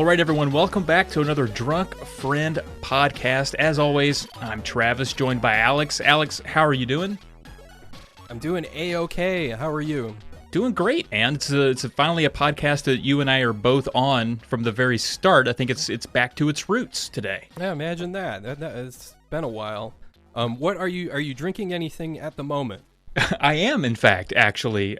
right, everyone, welcome back to another Drunk Friend podcast. As always, I'm Travis, joined by Alex. Alex, how are you doing? I'm doing A-okay. How are you? Doing great, and it's finally a podcast that you and I are both on from the very start. I think it's back to its roots today. Yeah, imagine that. It's been a while. What are you drinking anything at the moment? I am, in fact, actually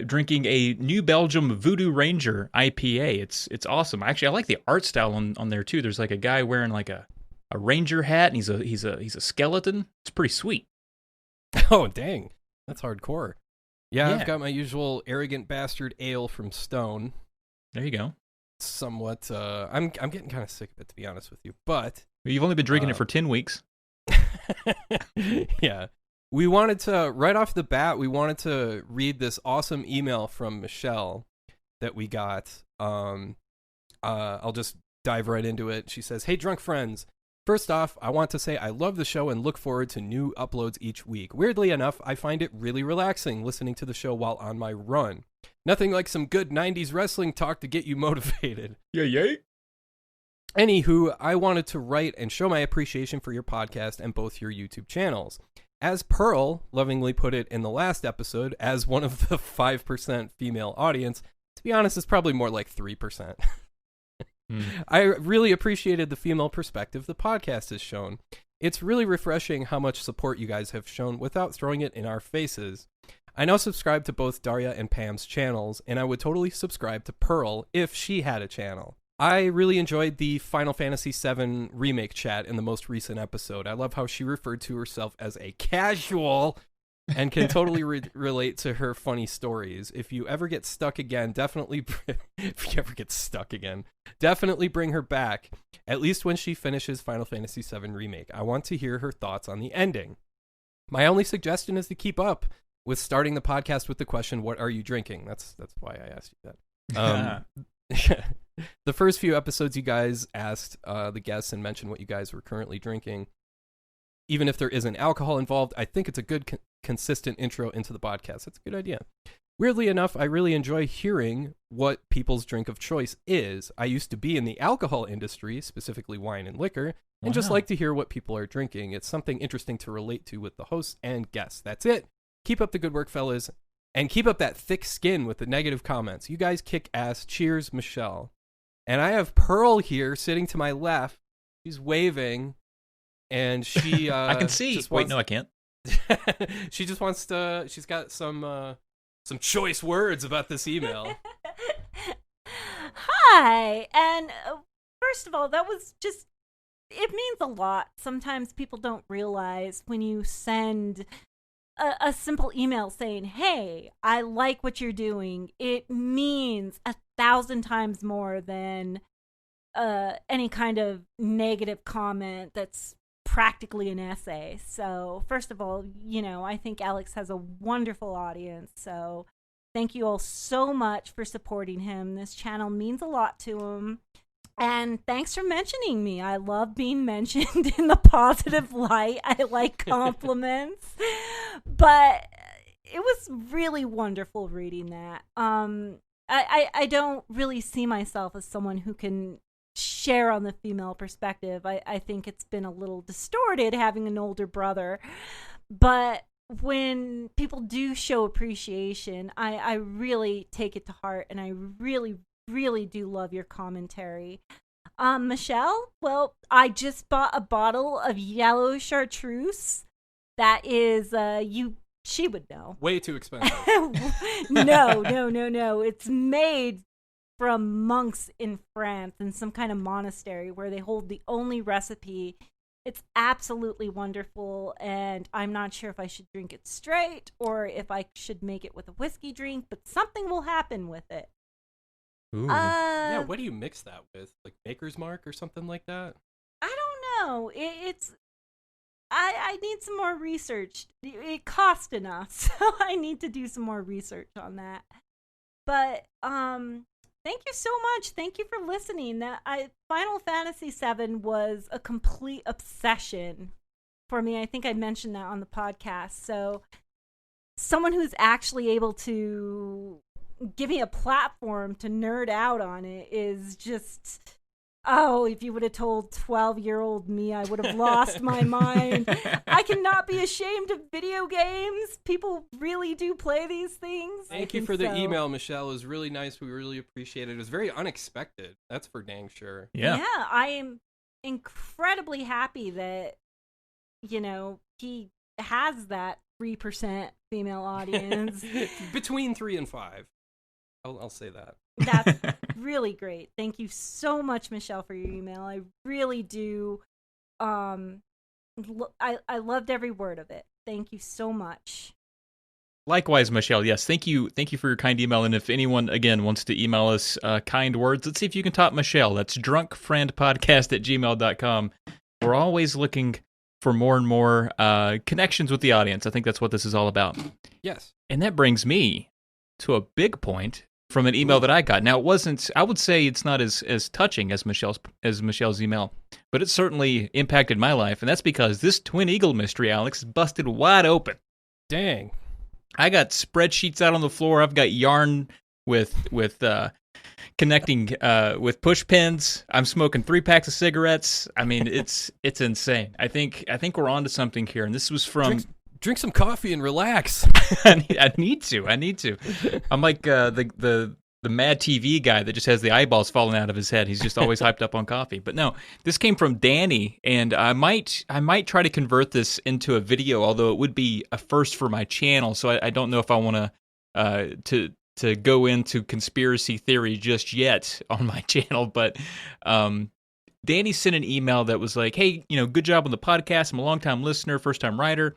drinking a New Belgium Voodoo Ranger IPA. It's awesome. Actually, I like the art style on there too. There's like a guy wearing like a ranger hat, and he's a skeleton. It's pretty sweet. Oh, dang. That's hardcore. Yeah, Yeah. I've got my usual arrogant bastard ale from Stone. There you go. Somewhat, I'm getting kind of sick of it, to be honest with you. But You've only been drinking it for 10 weeks. yeah. We wanted to, right off the bat, read this awesome email from Michelle that we got. I'll just dive right into it. She says, "Hey, drunk friends. First off, I want to say I love the show and look forward to new uploads each week. Weirdly enough, I find it really relaxing listening to the show while on my run. Nothing like some good 90s wrestling talk to get you motivated. Yay. Anywho, I wanted to write and show my appreciation for your podcast and both your YouTube channels. As Pearl lovingly put it in the last episode, as one of the 5% female audience, to be honest, it's probably more like 3%. I really appreciated the female perspective the podcast has shown. It's really refreshing how much support you guys have shown without throwing it in our faces. I now subscribe to both Daria and Pam's channels, and I would totally subscribe to Pearl if she had a channel. I really enjoyed the Final Fantasy VII remake chat in the most recent episode. I love how she referred to herself as a casual and can totally relate to her funny stories. If you ever get stuck again, definitely bring her back, at least when she finishes Final Fantasy VII Remake. I want to hear her thoughts on the ending. My only suggestion is to keep up with starting the podcast with the question, what are you drinking? That's why I asked you that. The first few episodes you guys asked the guests and mentioned what you guys were currently drinking. Even if there isn't alcohol involved, I think it's a good consistent intro into the podcast. That's a good idea. Weirdly enough, I really enjoy hearing what people's drink of choice is. I used to be in the alcohol industry, specifically wine and liquor, and just like to hear what people are drinking. It's something interesting to relate to with the hosts and guests. That's it. Keep up the good work, fellas, and keep up that thick skin with the negative comments. You guys kick ass. Cheers, Michelle. And I have Pearl here sitting to my left. She's waving, and she I can see. Wait, no, I can't. She just wants to. She's got some choice words about this email. Hi, and first of all, that was just. It means a lot. Sometimes people don't realize when you send a simple email saying, "Hey, I like what you're doing." It means 1,000 times more than any kind of negative comment that's practically an essay. So first of all, I think Alex has a wonderful audience. So thank you all so much for supporting him. This channel means a lot to him. And thanks for mentioning me. I love being mentioned in the positive light. I like compliments. But it was really wonderful reading that. I don't really see myself as someone who can share on the female perspective. I think it's been a little distorted having an older brother. But when people do show appreciation, I really take it to heart, and I really do love your commentary. Michelle, well, I just bought a bottle of yellow chartreuse. That is, she would know. Way too expensive. No. It's made from monks in France in some kind of monastery where they hold the only recipe. It's absolutely wonderful, and I'm not sure if I should drink it straight or if I should make it with a whiskey drink, but something will happen with it. Ooh. Yeah, what do you mix that with? Like Maker's Mark or something like that? I don't know. I need some more research. It cost enough, so I need to do some more research on that. But thank you so much. Thank you for listening. Final Fantasy VII was a complete obsession for me. I think I mentioned that on the podcast. So someone who's actually able to give me a platform to nerd out on it is just Oh, if you would have told 12-year-old me, I would have lost my mind. I cannot be ashamed of video games. People really do play these things. Thank you for the email, Michelle. It was really nice. We really appreciate it. It was very unexpected. That's for dang sure. Yeah. Yeah, I am incredibly happy that, he has that 3% female audience. Between 3 and 5. I'll say that. That's really great. Thank you so much, Michelle, for your email. I really do. I loved every word of it. Thank you so much. Likewise, Michelle. Yes, thank you for your kind email. And if anyone, again, wants to email us kind words, let's see if you can top Michelle. That's drunkfriendpodcast@gmail.com. We're always looking for more and more connections with the audience. I think that's what this is all about. Yes. And that brings me to a big point from an email that I got. Now, it wasn't, I would say it's not as touching as Michelle's email, but it certainly impacted my life, and that's because this Twin Eagle mystery, Alex, is busted wide open. Dang. I got spreadsheets out on the floor. I've got yarn with connecting with push pins. I'm smoking 3 packs of cigarettes. I mean, it's insane. I think we're onto something here, and this was from... Drink some coffee and relax. I need to. I'm like the Mad TV guy that just has the eyeballs falling out of his head. He's just always hyped up on coffee. But no, this came from Danny, and I might try to convert this into a video, although it would be a first for my channel. So I don't know if I want to go into conspiracy theory just yet on my channel. But Danny sent an email that was like, "Hey, good job on the podcast. I'm a longtime listener, first time writer."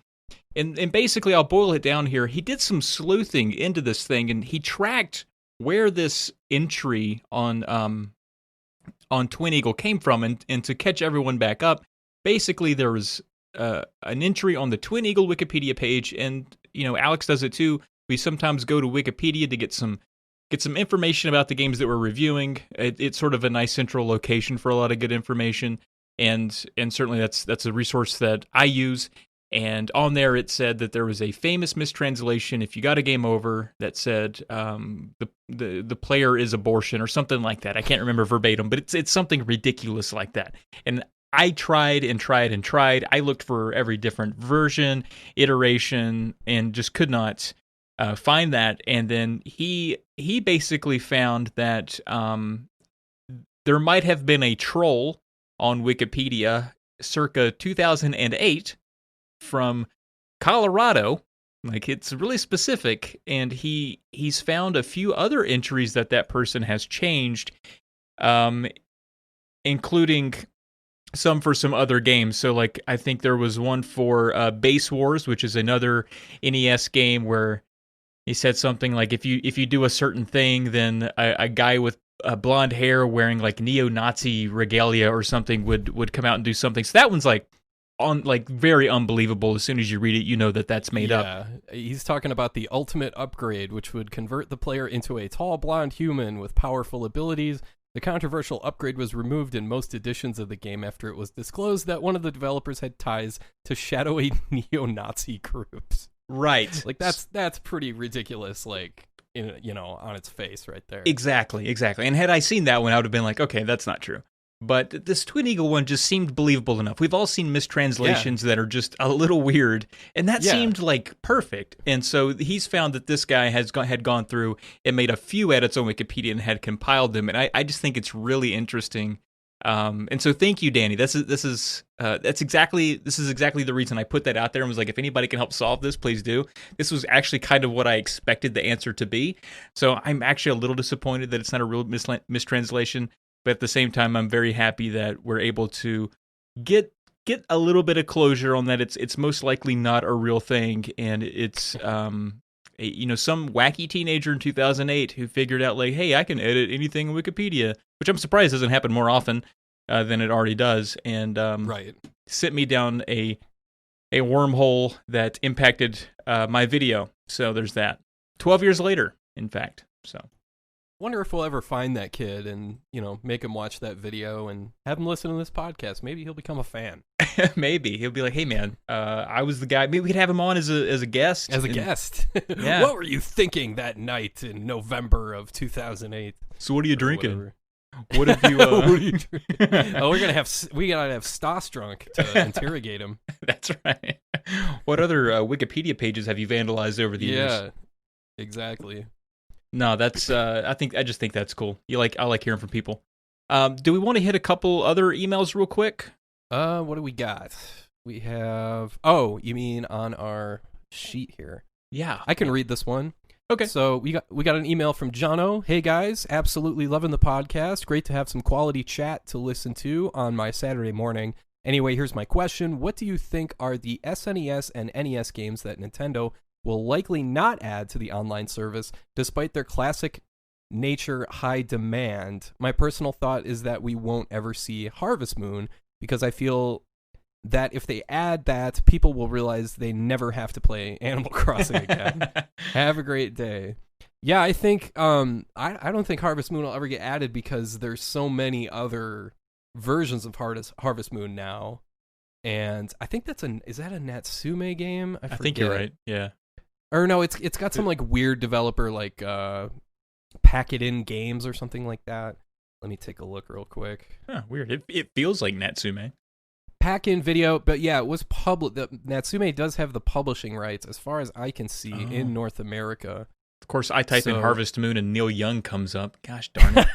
And basically, I'll boil it down here. He did some sleuthing into this thing, and he tracked where this entry on Twin Eagle came from. And to catch everyone back up, basically there was an entry on the Twin Eagle Wikipedia page, and Alex does it too. We sometimes go to Wikipedia to get some information about the games that we're reviewing. It's sort of a nice central location for a lot of good information, and certainly that's a resource that I use. And on there, it said that there was a famous mistranslation. If you got a game over, that said the player is abortion or something like that. I can't remember verbatim, but it's something ridiculous like that. And I tried and tried and tried. I looked for every different version, iteration, and just could not find that. And then he basically found that there might have been a troll on Wikipedia circa 2008. From Colorado, like it's really specific, and he's found a few other entries that person has changed, including some for some other games. So like I think there was one for Base Wars, which is another NES game where he said something like if you do a certain thing, then a guy with blonde hair wearing like neo-Nazi regalia or something would come out and do something. So that one's like very unbelievable. As soon as you read it, you know that's made up. Yeah, he's talking about the ultimate upgrade, which would convert the player into a tall blonde human with powerful abilities. The controversial upgrade was removed in most editions of the game after it was disclosed that one of the developers had ties to shadowy neo-Nazi groups. Right. Like that's pretty ridiculous. Like on its face, right there. Exactly. And had I seen that one, I would have been like, okay, that's not true. But this Twin Eagle one just seemed believable enough. We've all seen mistranslations that are just a little weird, and that seemed like perfect. And so he's found that this guy had gone through and made a few edits on Wikipedia and had compiled them. And I just think it's really interesting. And so thank you, Danny. This is exactly the reason I put that out there and was like, if anybody can help solve this, please do. This was actually kind of what I expected the answer to be. So I'm actually a little disappointed that it's not a real mistranslation. But at the same time, I'm very happy that we're able to get a little bit of closure on that. It's most likely not a real thing, and it's some wacky teenager in 2008 who figured out like, hey, I can edit anything in Wikipedia, which I'm surprised doesn't happen more often than it already does, and sent me down a wormhole that impacted my video. So there's that. 12 years later, in fact. So. Wonder if we'll ever find that kid and, make him watch that video and have him listen to this podcast. Maybe he'll become a fan. Maybe. He'll be like, hey, man, I was the guy. Maybe we could have him on as a guest. As a guest. Yeah. What were you thinking that night in November of 2008? So what are you drinking? What have you? What are you doing? Oh, we gotta have Stas drunk to interrogate him. That's right. What other Wikipedia pages have you vandalized over the years? Yeah, exactly. No, that's. I just think that's cool. I like hearing from people. Do we want to hit a couple other emails real quick? What do we got? We have. Oh, you mean on our sheet here? Yeah, I can read this one. Okay. So we got an email from Jono. Hey guys, absolutely loving the podcast. Great to have some quality chat to listen to on my Saturday morning. Anyway, here's my question. What do you think are the SNES and NES games that Nintendo will likely not add to the online service despite their classic nature high demand? My personal thought is that we won't ever see Harvest Moon because I feel that if they add that, people will realize they never have to play Animal Crossing again. Have a great day. Yeah, I think I don't think Harvest Moon will ever get added because there's so many other versions of Harvest Moon now. And I think is that a Natsume game? I think you're right. Yeah. Or no, it's got some like weird developer like Pack It In Games or something like that. Let me take a look real quick. Huh, weird. It feels like Natsume. Pack-in Video, but yeah, it was Natsume does have the publishing rights, as far as I can see, in North America. Of course, I type in Harvest Moon and Neil Young comes up. Gosh darn it.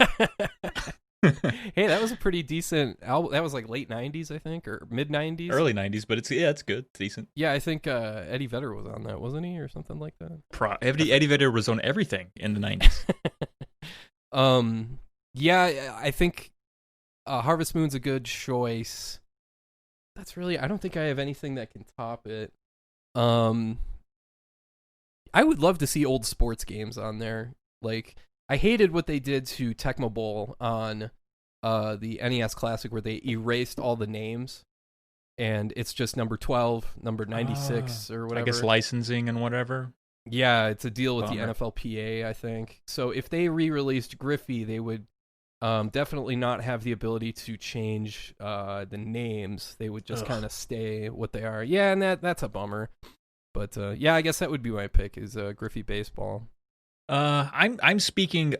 Hey, that was a pretty decent album. That was like late 90s, I think, or mid 90s. Early 90s, but it's good. It's decent. Yeah, I think Eddie Vedder was on that, wasn't he, or something like that? Eddie Vedder was on everything in the 90s. Yeah, I think Harvest Moon's a good choice. I don't think I have anything that can top it. I would love to see old sports games on there. Like, I hated what they did to Tecmo Bowl on the NES Classic, where they erased all the names, and it's just number 12, number 96, or whatever. I guess licensing and whatever. Yeah, it's a deal with Bummer. the NFLPA, I think. So if they re-released Griffey, they would definitely not have the ability to change the names. They would just kind of stay what they are. Yeah, and that's a bummer. But yeah, I guess that would be my pick is Griffey Baseball. I'm speaking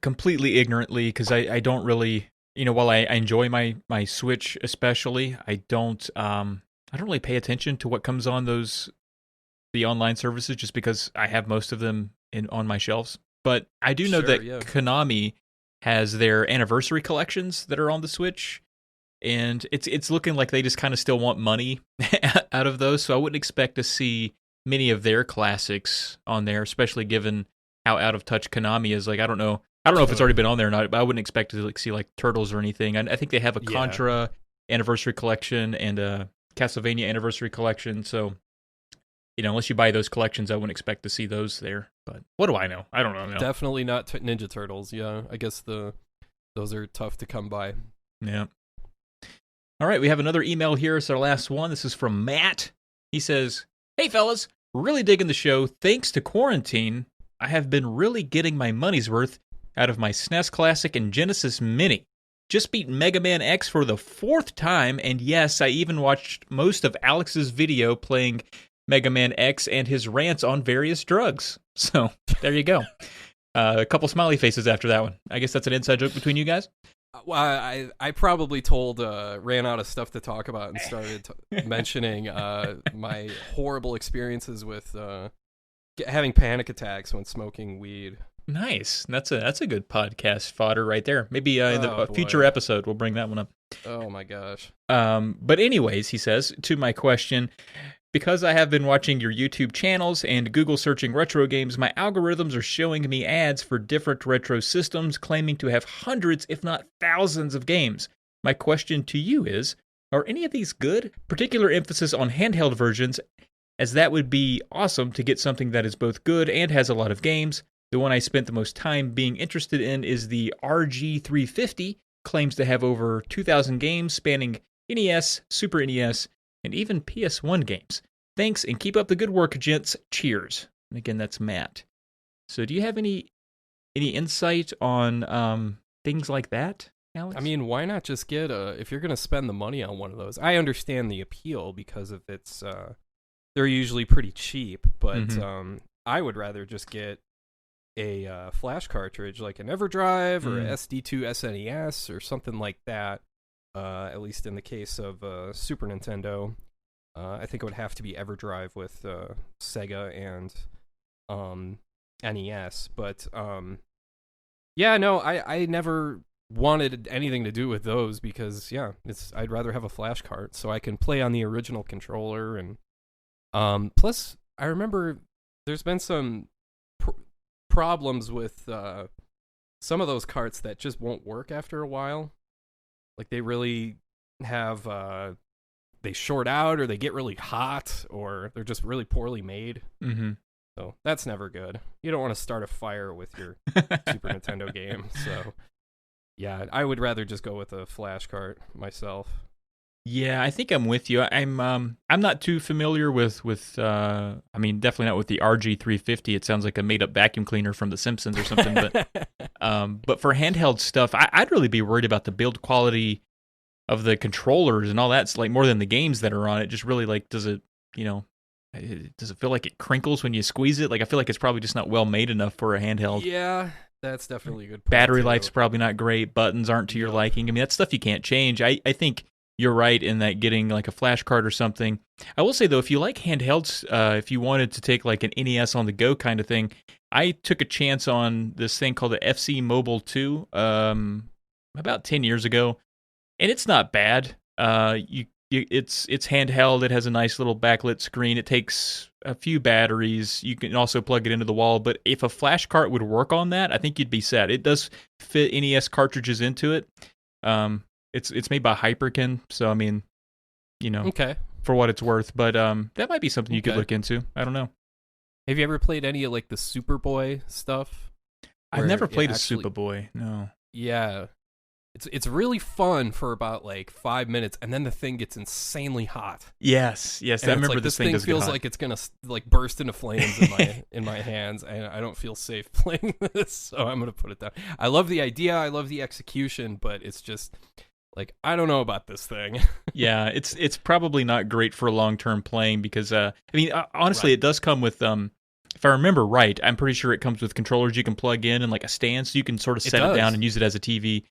completely ignorantly because I don't really, while I enjoy my Switch especially, I don't really pay attention to what comes on the online services just because I have most of them on my shelves. But I do know that Konami has their anniversary collections that are on the Switch, and it's looking like they just kind of still want money out of those. So I wouldn't expect to see many of their classics on there, especially given how out of touch Konami is. Like, I don't know if it's already been on there or not, but I wouldn't expect to see like Turtles or anything. I think they have a Contra anniversary collection and a Castlevania anniversary collection. So, unless you buy those collections, I wouldn't expect to see those there. But what do I know? I don't know. Definitely not Ninja Turtles. Yeah, I guess those are tough to come by. Yeah. All right, we have another email here. It's our last one. This is from Matt. He says, "Hey fellas, really digging the show. Thanks to quarantine, I have been really getting my money's worth out of my SNES Classic and Genesis Mini. Just beat Mega Man X for the 4th time, and yes, I even watched most of Alex's video playing Mega Man X and his rants on various drugs. So, there you go. A couple smiley faces after that one. I guess that's an inside joke between you guys? Well, I probably ran out of stuff to talk about and started mentioning my horrible experiences with having panic attacks when smoking weed. Nice. That's a good podcast fodder right there. Maybe in the future episode we'll bring that one up. Oh my gosh. But anyways, he says, to my question, because I have been watching your YouTube channels and Google searching retro games, my algorithms are showing me ads for different retro systems claiming to have hundreds, if not thousands of games. My question to you is, are any of these good? Particular emphasis on handheld versions, as that would be awesome to get something that is both good and has a lot of games. The one I spent the most time being interested in is the RG350, claims to have over 2,000 games spanning NES, Super NES, and even PS1 games. Thanks, and keep up the good work, gents. Cheers." And again, that's Matt. So do you have any insight on things like that, Alex? I mean, why not just get if you're going to spend the money on one of those? I understand the appeal because of its they're usually pretty cheap, but I would rather just get flash cartridge like an EverDrive or a Mm. SD2 SNES or something like that. At least in the case of Super Nintendo, I think it would have to be EverDrive with Sega and NES. But yeah, no, I never wanted anything to do with those because I'd rather have a flash cart so I can play on the original controller. And plus I remember there's been some problems with some of those carts that just won't work after a while. Like they really have they short out, or they get really hot, or they're just really poorly made. Mm-hmm. So that's never good. You don't want to start a fire with your Super Nintendo game. So yeah, I would rather just go with a flash cart myself. Yeah, I think I'm with you. I'm not too familiar with I mean, definitely not with the RG350. It sounds like a made up vacuum cleaner from The Simpsons or something. But for handheld stuff, I'd really be worried about the build quality of the controllers and all that. It's like more than the games that are on it. Just really like, does it feel like it crinkles when you squeeze it? Like I feel like it's probably just not well made enough for a handheld. Yeah, that's definitely a good point. Battery too. life's probably not great. Buttons aren't to your liking. I mean, that's stuff you can't change. I think you're right in that getting like a flash card or something. I will say though, if you like handhelds, if you wanted to take like an NES on the go kind of thing, I took a chance on this thing called the FC Mobile 2 about 10 years ago, and it's not bad. It's handheld. It has a nice little backlit screen. It takes a few batteries. You can also plug it into the wall. But if a flash cart would work on that, I think you'd be set. It does fit NES cartridges into it. It's made by Hyperkin, so I mean, Okay. for what it's worth. But that might be something you could look into. I don't know. Have you ever played any of like the Superboy stuff? I've Where never it played actually- a Superboy. No. Yeah. It's really fun for about like 5 minutes, and then the thing gets insanely hot. Yes. And I it's remember like, this thing does get feels hot. like it's gonna like burst into flames in my hands, and I don't feel safe playing this, so I'm gonna put it down. I love the idea, I love the execution, but it's just like I don't know about this thing. Yeah, it's probably not great for long-term playing because I mean honestly Right. it does come with if I remember right, I'm pretty sure it comes with controllers you can plug in and like a stand so you can sort of set it down does. and use it as a TV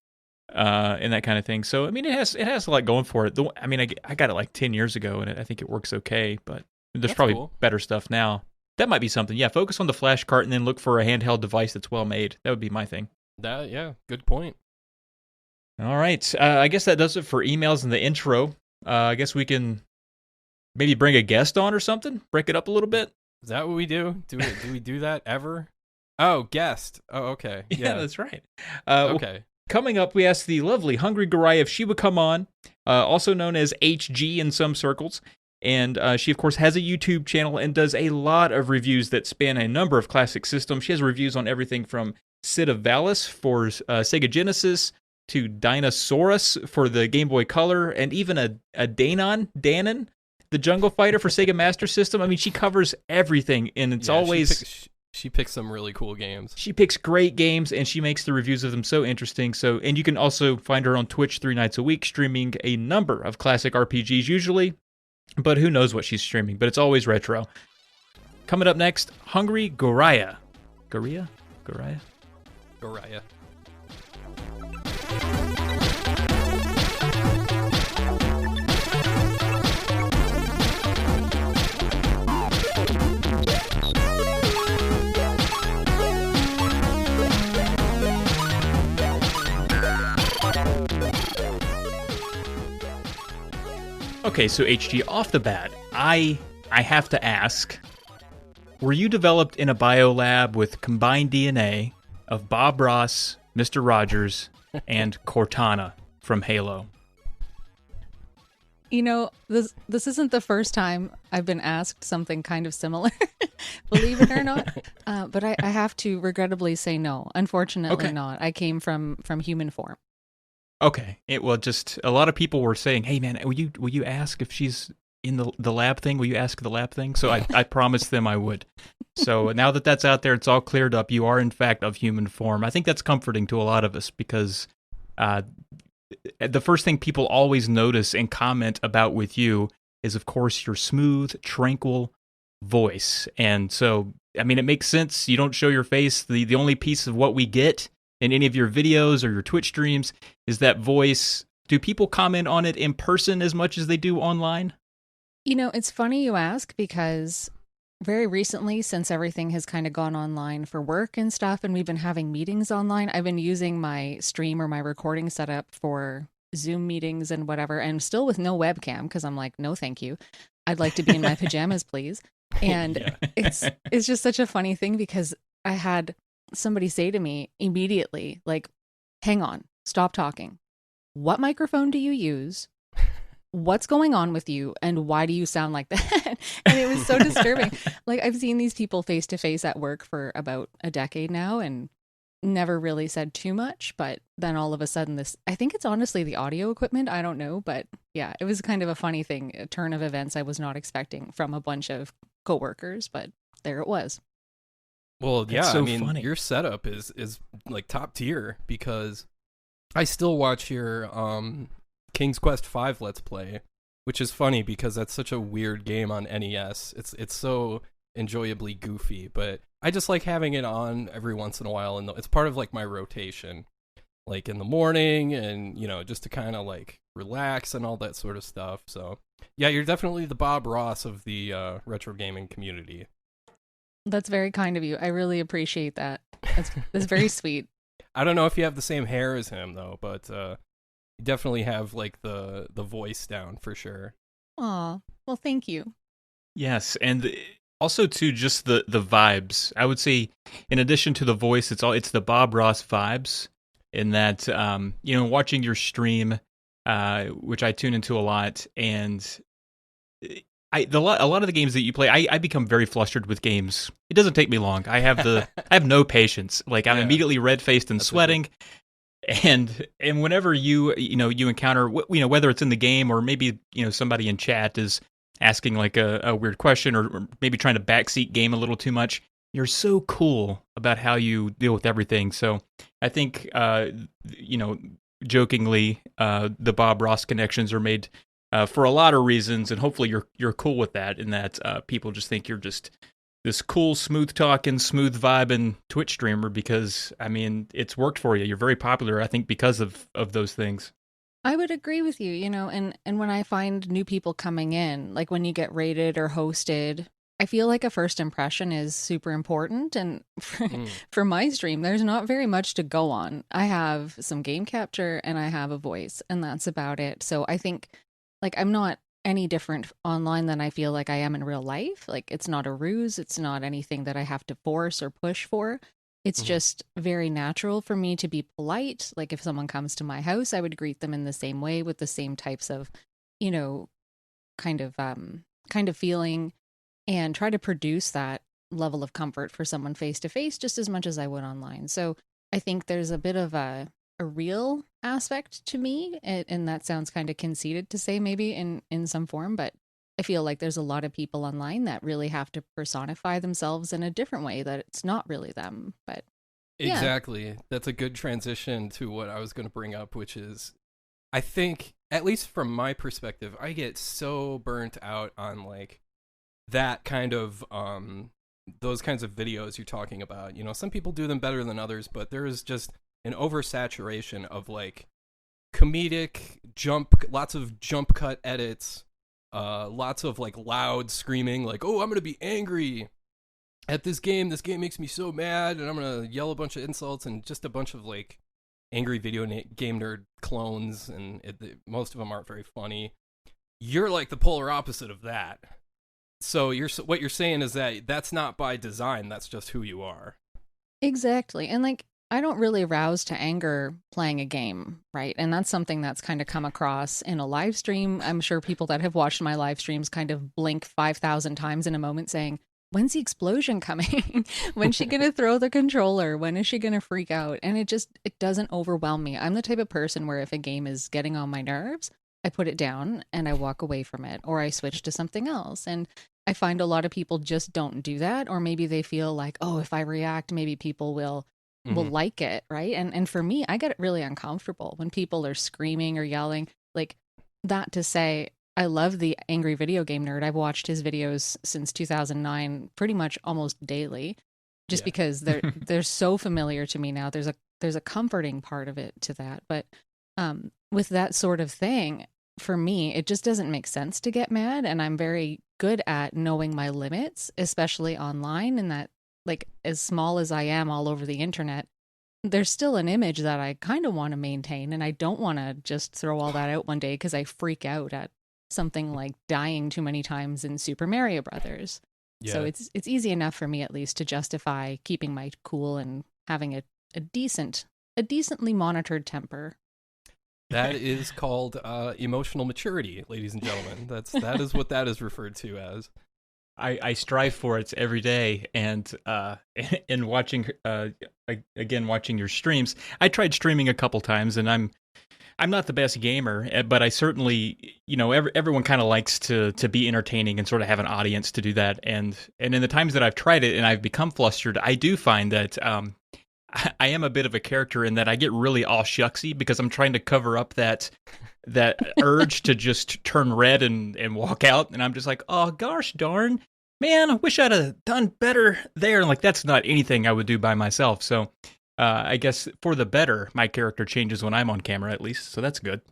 and that kind of thing. So I mean it has a lot going for it. I mean I got it like 10 years ago and I think it works okay, but there's That's probably cool. better stuff now. That might be something. Yeah, focus on the flash cart and then look for a handheld device that's well made. That would be my thing. Good point. All right. I guess that does it for emails and the intro. I guess we can maybe bring a guest on or something. Break it up a little bit. Is that what we do? Do we do that ever? Oh, guest. Oh, okay. Yeah, that's right. Okay. Coming up, we asked the lovely Hungry Goriya if she would come on, also known as HG in some circles. And she, of course, has a YouTube channel and does a lot of reviews that span a number of classic systems. She has reviews on everything from Sid of Valis for Sega Genesis to Dinosaurus for the Game Boy Color, and even a Danon, the Jungle Fighter for Sega Master System. I mean, she covers everything, and it's always... She picks some really cool games. She picks great games, and she makes the reviews of them so interesting. And you can also find her on Twitch 3 nights a week, streaming a number of classic RPGs usually, but who knows what she's streaming, but it's always retro. Coming up next, Hungry Goriya. Goriya? Goriya. Okay, so HG, off the bat, I have to ask, were you developed in a biolab with combined DNA of Bob Ross, Mr. Rogers, and Cortana from Halo? You know, this isn't the first time I've been asked something kind of similar, believe it or not. But I have to regrettably say no. Unfortunately not. I came from human form. Okay. Just a lot of people were saying, "Hey, man, will you ask if she's in the lab thing? Will you ask the lab thing?" So I promised them I would. So now that that's out there, it's all cleared up. You are in fact of human form. I think that's comforting to a lot of us because the first thing people always notice and comment about with you is, of course, your smooth, tranquil voice. And so I mean, it makes sense. You don't show your face. The only piece of what we get in any of your videos or your Twitch streams is that voice. Do people comment on it in person as much as they do online? You know, it's funny you ask because very recently, since everything has kind of gone online for work and stuff, and we've been having meetings online, I've been using my stream or my recording setup for Zoom meetings and whatever, and still with no webcam because I'm like, no, thank you. I'd like to be in my pajamas, please. And it's just such a funny thing because I had somebody say to me immediately, like, hang on, stop talking. What microphone do you use? What's going on with you? And why do you sound like that? And it was so disturbing. Like, I've seen these people face to face at work for about a decade now and never really said too much. But then all of a sudden this, I think it's honestly the audio equipment. I don't know. But yeah, it was kind of a funny thing, a turn of events I was not expecting from a bunch of coworkers, but there it was. Well, yeah, so I mean, funny. your setup is like top tier because I still watch your King's Quest V Let's Play, which is funny because that's such a weird game on NES. It's so enjoyably goofy, but I just like having it on every once in a while, and it's part of like my rotation, like in the morning, and you know, just to kind of like relax and all that sort of stuff. So yeah, you're definitely the Bob Ross of the retro gaming community. That's very kind of you. I really appreciate that. That's very sweet. I don't know if you have the same hair as him though, but you definitely have like the voice down for sure. Aw, well, thank you. Yes, and also too, just the vibes. I would say, in addition to the voice, it's the Bob Ross vibes. In that, you know, watching your stream, which I tune into a lot, and a lot of the games that you play, I become very flustered with games. It doesn't take me long. I have no patience. Like I'm immediately red faced and sweating. And whenever you encounter, you know, whether it's in the game or maybe, you know, somebody in chat is asking like a weird question or maybe trying to backseat game a little too much, you're so cool about how you deal with everything. So I think, you know, jokingly, the Bob Ross connections are made for a lot of reasons, and hopefully you're cool with that. In that people just think you're just this cool, smooth talking, smooth vibing Twitch streamer because, I mean, it's worked for you. You're very popular, I think, because of those things. I would agree with you, you know, and when I find new people coming in, like when you get rated or hosted, I feel like a first impression is super important. And for my stream, there's not very much to go on. I have some game capture and I have a voice, and that's about it. So I think, like, I'm not any different online than I feel like I am in real life. Like, it's not a ruse. It's not anything that I have to force or push for. It's just very natural for me to be polite. Like, if someone comes to my house, I would greet them in the same way with the same types of, you know, kind of feeling, and try to produce that level of comfort for someone face to face just as much as I would online. So I think there's a bit of a real aspect to me, and that sounds kind of conceited to say maybe in some form, but I feel like there's a lot of people online that really have to personify themselves in a different way, that it's not really them. But yeah. Exactly. That's a good transition to what I was going to bring up, which is, I think, at least from my perspective, I get so burnt out on like that kind of those kinds of videos you're talking about. You know, some people do them better than others, but there is just an oversaturation of like comedic lots of jump cut edits, lots of like loud screaming, like, oh, I'm gonna be angry at this game makes me so mad, and I'm gonna yell a bunch of insults, and just a bunch of like angry video game nerd clones, and most of them aren't very funny. You're like the polar opposite of that. So what you're saying is that that's not by design, that's just who you are. Exactly. And like, I don't really rouse to anger playing a game, right? And that's something that's kind of come across in a live stream. I'm sure people that have watched my live streams kind of blink 5,000 times in a moment saying, when's the explosion coming? When's she going to throw the controller? When is she going to freak out? And it doesn't overwhelm me. I'm the type of person where if a game is getting on my nerves, I put it down and I walk away from it, or I switch to something else. And I find a lot of people just don't do that, or maybe they feel like, oh, if I react, maybe people will like it, right? And for me, I get really uncomfortable when people are screaming or yelling like that. To say I love the Angry Video Game Nerd. I've watched his videos since 2009, pretty much almost daily, just because they're so familiar to me now. There's a comforting part of it to that, but with that sort of thing, for me, it just doesn't make sense to get mad, and I'm very good at knowing my limits, especially online, and that, like, as small as I am all over the internet, there's still an image that I kind of want to maintain, and I don't want to just throw all that out one day because I freak out at something like dying too many times in Super Mario Brothers. Yeah. So it's easy enough for me, at least, to justify keeping my cool and having a decently monitored temper. That is called emotional maturity, ladies and gentlemen. That is what that is referred to as. I strive for it every day, and in watching watching your streams, I tried streaming a couple times, and I'm not the best gamer, but I certainly, everyone kind of likes to be entertaining and sort of have an audience to do that, and in the times that I've tried it and I've become flustered, I do find that I am a bit of a character in that I get really all shucksy because I'm trying to cover up that urge to just turn red and walk out, and I'm just like, oh gosh darn, man, I wish I'd have done better there. And like, that's not anything I would do by myself. So I guess for the better, my character changes when I'm on camera, at least. So that's good.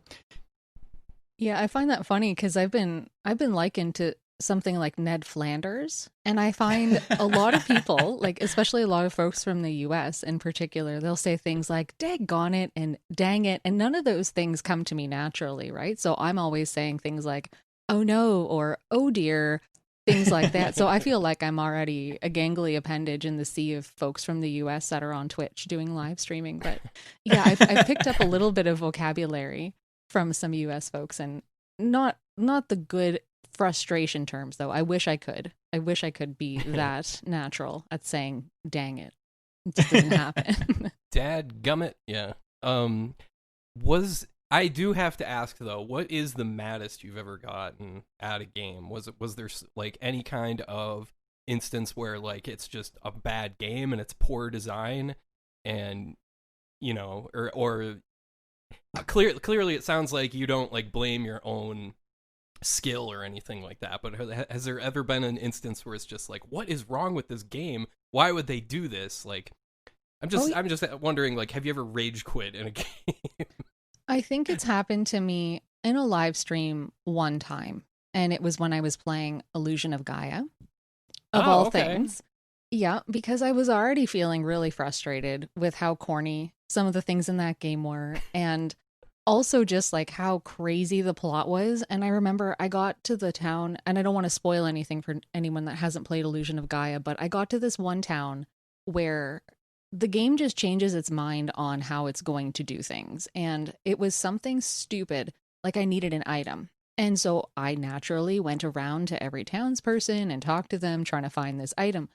Yeah, I find that funny because I've been likened to something like Ned Flanders, and I find a lot of people, like especially a lot of folks from the US in particular, they'll say things like daggone it and dang it, and none of those things come to me naturally, right? So I'm always saying things like oh no or oh dear, things like that. So I feel like I'm already a gangly appendage in the sea of folks from the US that are on Twitch doing live streaming. But yeah, I've picked up a little bit of vocabulary from some US folks, and not the good frustration terms, though. I wish I could be that natural at saying dang it. It just doesn't happen. Dad gummit. Yeah. I do have to ask though, what is the maddest you've ever gotten at a game? Was there like any kind of instance where like it's just a bad game and it's poor design, and or clearly it sounds like you don't like blame your own skill or anything like that, but has there ever been an instance where it's just like, what is wrong with this game? Why would they do this? Like, I'm just wondering, like, have you ever rage quit in a game? I think it's happened to me in a live stream one time, and it was when I was playing Illusion of Gaia, of all things. Yeah, because I was already feeling really frustrated with how corny some of the things in that game were, and also just like how crazy the plot was. And I remember I got to the town, and I don't want to spoil anything for anyone that hasn't played Illusion of Gaia, but I got to this one town where the game just changes its mind on how it's going to do things. And it was something stupid, like I needed an item. And so I naturally went around to every townsperson and talked to them trying to find this item.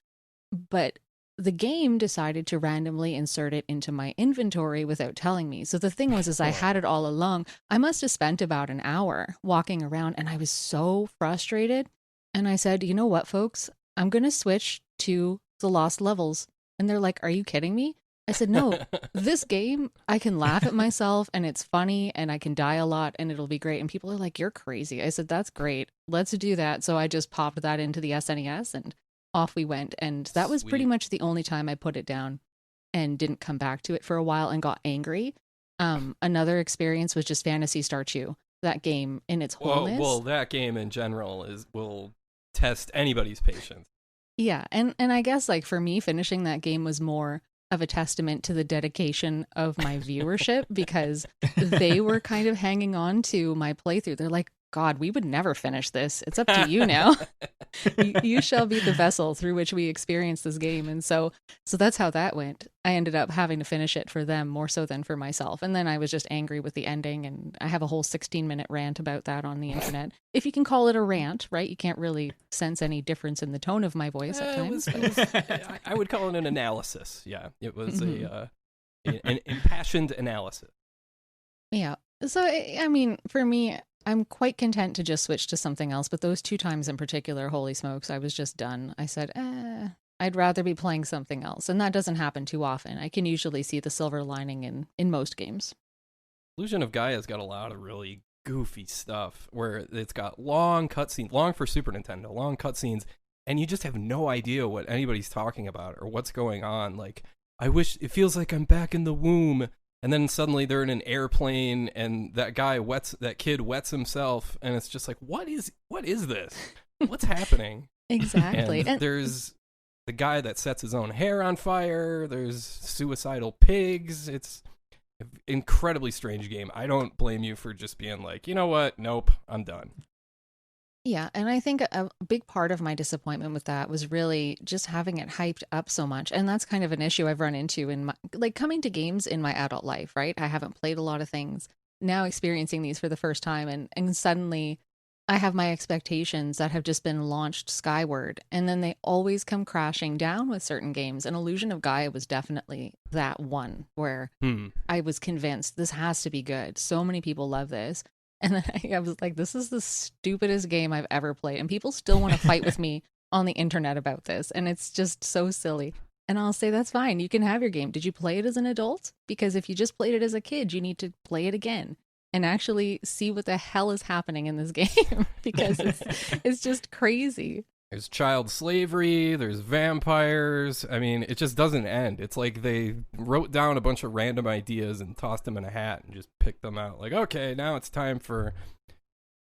But the game decided to randomly insert it into my inventory without telling me. So the thing was, I had it all along. I must have spent about an hour walking around, and I was so frustrated. And I said, you know what, folks? I'm going to switch to the Lost Levels. And they're like, are you kidding me? I said, no, this game, I can laugh at myself, and it's funny, and I can die a lot, and it'll be great. And people are like, you're crazy. I said, that's great. Let's do that. So I just popped that into the SNES, and off we went. And that was pretty much the only time I put it down and didn't come back to it for a while and got angry. Another experience was just Phantasy Star 2. That game in its wholeness. Well, that game in general will test anybody's patience. Yeah, and I guess like for me, finishing that game was more of a testament to the dedication of my viewership, because they were kind of hanging on to my playthrough. They're like, God, we would never finish this. It's up to you now. You shall be the vessel through which we experience this game. And so that's how that went. I ended up having to finish it for them more so than for myself. And then I was just angry with the ending, and I have a whole 16-minute rant about that on the internet. If you can call it a rant, right? You can't really sense any difference in the tone of my voice at times. I would call it an analysis. Yeah, it was an impassioned analysis. Yeah. So, I mean, for me, I'm quite content to just switch to something else, but those two times in particular, holy smokes, I was just done. I said, I'd rather be playing something else, and that doesn't happen too often. I can usually see the silver lining in most games. Illusion of Gaia's got a lot of really goofy stuff where it's got long cutscenes, long for Super Nintendo, long cutscenes, and you just have no idea what anybody's talking about or what's going on. Like, I wish it feels like I'm back in the womb, and then suddenly they're in an airplane, and that kid wets himself, and it's just like, what is this? What's happening? Exactly. And there's the guy that sets his own hair on fire. There's suicidal pigs. It's an incredibly strange game. I don't blame you for just being like, you know what? Nope, I'm done. Yeah, and I think a big part of my disappointment with that was really just having it hyped up so much. And that's kind of an issue I've run into in my, like, coming to games in my adult life, right? I haven't played a lot of things. Now experiencing these for the first time, and suddenly I have my expectations that have just been launched skyward, and then they always come crashing down with certain games. And Illusion of Gaia was definitely that one where I was convinced this has to be good. So many people love this. And then I was like, this is the stupidest game I've ever played. And people still want to fight with me on the internet about this. And it's just so silly. And I'll say, that's fine. You can have your game. Did you play it as an adult? Because if you just played it as a kid, you need to play it again and actually see what the hell is happening in this game. Because it's just crazy. There's child slavery, there's vampires. I mean, it just doesn't end. It's like they wrote down a bunch of random ideas and tossed them in a hat and just picked them out. Like, okay, now it's time for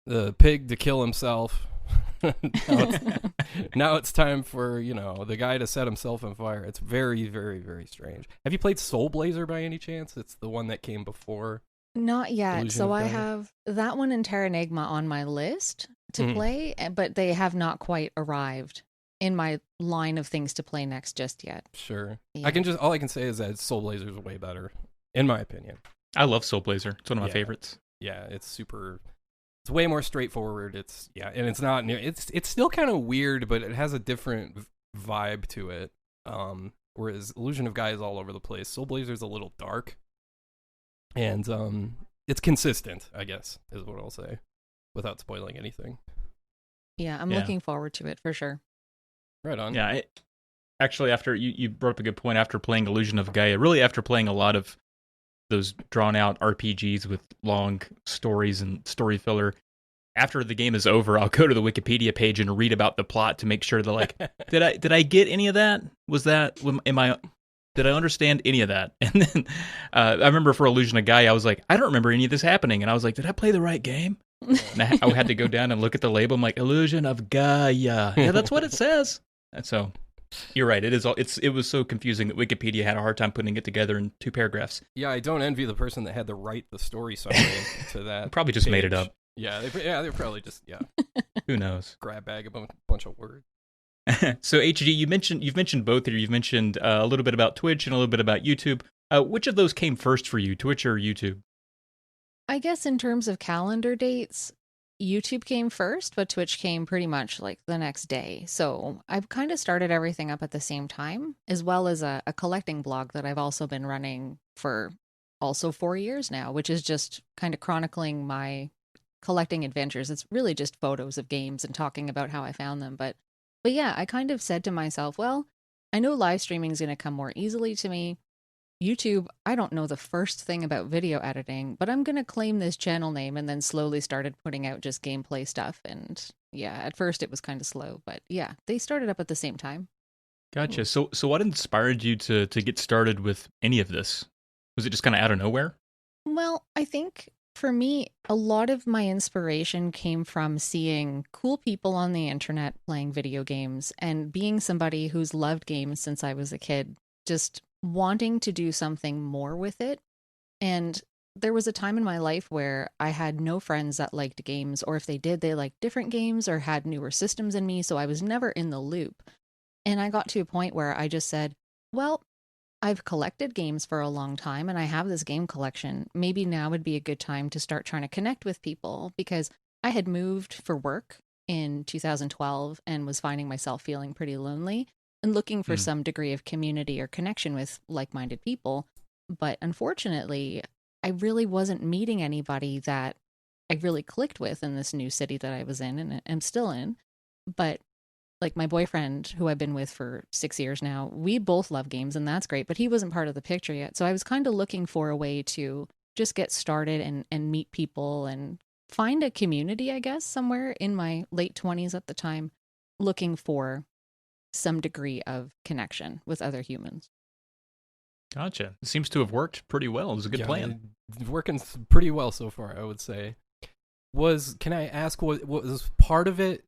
the pig to kill himself. now it's time for, the guy to set himself on fire. It's very, very, very strange. Have you played Soul Blazer by any chance? It's the one that came before. Not yet. Illusion So of I Gaia. have that one and Terranigma on my list to play, but they have not quite arrived in my line of things to play next just yet. Sure. Yeah. All I can say is that Soul Blazer is way better, in my opinion. I love Soul Blazer. It's one of my favorites. Yeah, it's way more straightforward. And it's not near, it's still kind of weird, but it has a different vibe to it. Whereas Illusion of Gaia is all over the place. Soul Blazer's a little dark. And it's consistent, I guess, is what I'll say, without spoiling anything. Yeah, I'm looking forward to it for sure. Right on. Yeah, actually, after you brought up a good point, after playing Illusion of Gaia, really after playing a lot of those drawn-out RPGs with long stories and story filler, after the game is over, I'll go to the Wikipedia page and read about the plot to make sure that, like, did I get any of that? Did I understand any of that? And then I remember for Illusion of Gaia, I was like, I don't remember any of this happening. And I was like, did I play the right game? And I had to go down and look at the label. I'm like, Illusion of Gaia. Yeah, that's what it says. And so you're right. It was so confusing that Wikipedia had a hard time putting it together in 2 paragraphs. Yeah, I don't envy the person that had to write the story summary to that. Probably just made it up. Yeah, they're probably just Who knows? grab bag a bunch of words. So HG, you've mentioned both here. You've mentioned a little bit about Twitch and a little bit about YouTube. Which of those came first for you, Twitch or YouTube? I guess in terms of calendar dates, YouTube came first, but Twitch came pretty much like the next day. So I've kind of started everything up at the same time, as well as a collecting blog that I've also been running for also 4 years now, which is just kind of chronicling my collecting adventures. It's really just photos of games and talking about how I found them. But yeah, I kind of said to myself, well, I know live streaming is going to come more easily to me. YouTube, I don't know the first thing about video editing, but I'm going to claim this channel name, and then slowly started putting out just gameplay stuff. And yeah, at first it was kind of slow, but yeah, they started up at the same time. Gotcha. So what inspired you to get started with any of this? Was it just kind of out of nowhere? Well, I think for me, a lot of my inspiration came from seeing cool people on the internet playing video games, and being somebody who's loved games since I was a kid, just wanting to do something more with it. And there was a time in my life where I had no friends that liked games, or if they did, they liked different games or had newer systems than me, so I was never in the loop. And I got to a point where I just said, well, I've collected games for a long time and I have this game collection. Maybe now would be a good time to start trying to connect with people, because I had moved for work in 2012 and was finding myself feeling pretty lonely and looking for some degree of community or connection with like-minded people. But unfortunately, I really wasn't meeting anybody that I really clicked with in this new city that I was in and am still in. But like my boyfriend, who I've been with for 6 years now, we both love games, and that's great, but he wasn't part of the picture yet. So I was kind of looking for a way to just get started and meet people and find a community, I guess, somewhere in my late 20s at the time, looking for some degree of connection with other humans. Gotcha. It seems to have worked pretty well. It was a good plan. Working pretty well so far, I would say. Can I ask what was part of it?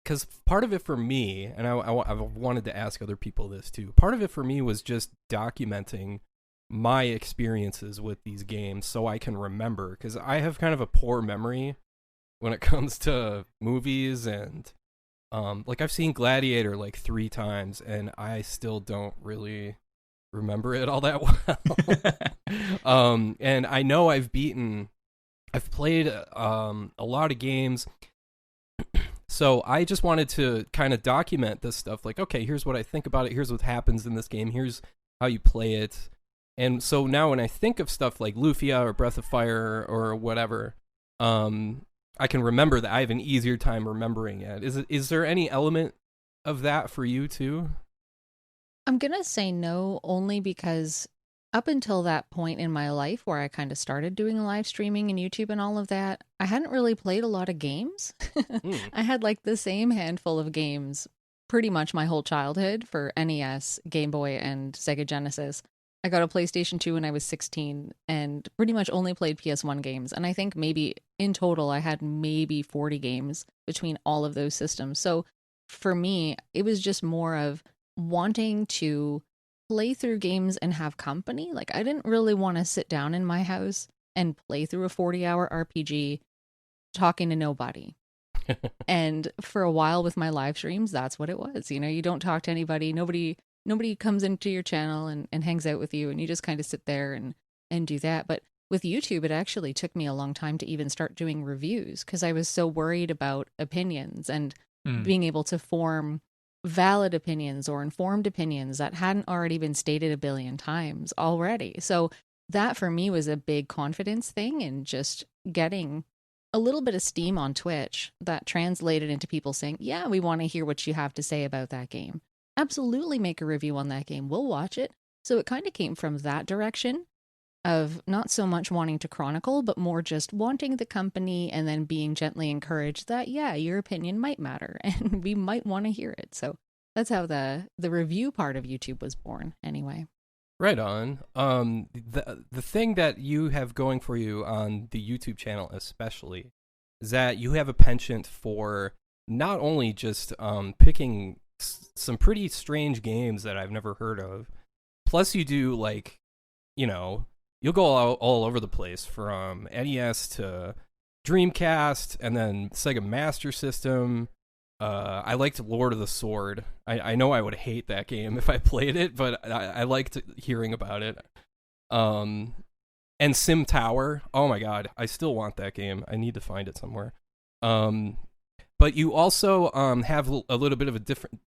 Because part of it for me, and I've wanted to ask other people this too, part of it for me was just documenting my experiences with these games so I can remember, because I have kind of a poor memory when it comes to movies, and like I've seen Gladiator like 3 times and I still don't really remember it all that well. And I know I've played a lot of games. So I just wanted to kind of document this stuff, like, okay, here's what I think about it, here's what happens in this game, here's how you play it. And so now when I think of stuff like Lufia or Breath of Fire or whatever, I can remember that. I have an easier time remembering it. Is there any element of that for you too? I'm going to say no, only because up until that point in my life where I kind of started doing live streaming and YouTube and all of that, I hadn't really played a lot of games. I had like the same handful of games pretty much my whole childhood for NES, Game Boy, and Sega Genesis. I got a PlayStation 2 when I was 16 and pretty much only played PS1 games. And I think maybe in total I had maybe 40 games between all of those systems. So for me, it was just more of wanting to play through games and have company. Like, I didn't really want to sit down in my house and play through a 40-hour RPG talking to nobody. And for a while with my live streams, that's what it was. You know, you don't talk to anybody. Nobody comes into your channel and hangs out with you, and you just kind of sit there and do that. But with YouTube, it actually took me a long time to even start doing reviews because I was so worried about opinions and being able to form valid opinions or informed opinions that hadn't already been stated a billion times already. So that for me was a big confidence thing, and just getting a little bit of steam on Twitch that translated into people saying, yeah, we want to hear what you have to say about that game. Absolutely make a review on that game. We'll watch it. So it kind of came from that direction of not so much wanting to chronicle, but more just wanting the company and then being gently encouraged that, yeah, your opinion might matter and we might want to hear it. So that's how the review part of YouTube was born anyway. Right on. The thing that you have going for you on the YouTube channel especially is that you have a penchant for not only just picking some pretty strange games that I've never heard of, plus you do, like, you know, you'll go all over the place from NES to Dreamcast and then Sega Master System. I liked Lord of the Sword. I know I would hate that game if I played it, but I liked hearing about it. And Sim Tower. Oh my god, I still want that game. I need to find it somewhere. But you also have a little bit of a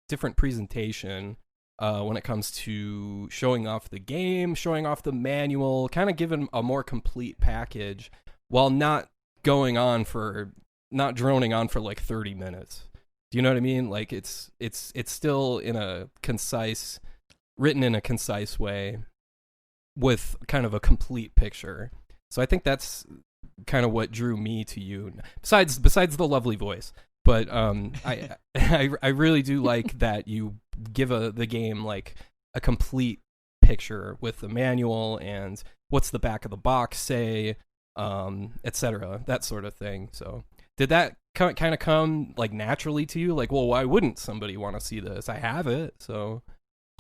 different presentation when it comes to showing off the game, showing off the manual, kind of giving a more complete package while not droning on for like 30 minutes. Do you know what I mean? Like it's still written in a concise way with kind of a complete picture. So I think that's kind of what drew me to you. Besides the lovely voice. But I really do like that you give the game like a complete picture with the manual and what's the back of the box say, etc., that sort of thing. So did that kind of come like naturally to you? Like, well, why wouldn't somebody want to see this? I have it, so.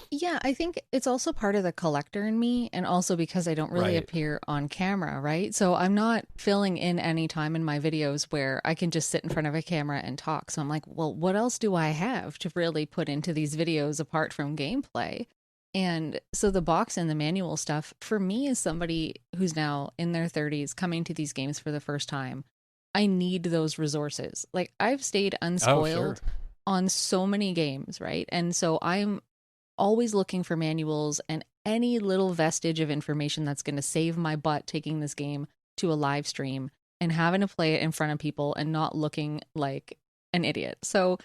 Yeah, I think it's also part of the collector in me, and also because I don't really appear on camera, right? So I'm not filling in any time in my videos where I can just sit in front of a camera and talk. So I'm like, well, what else do I have to really put into these videos apart from gameplay? And so the box and the manual stuff, for me as somebody who's now in their 30s coming to these games for the first time, I need those resources. Like, I've stayed unspoiled on so many games, right? And so I'm always looking for manuals and any little vestige of information that's going to save my butt taking this game to a live stream and having to play it in front of people and not looking like an idiot. So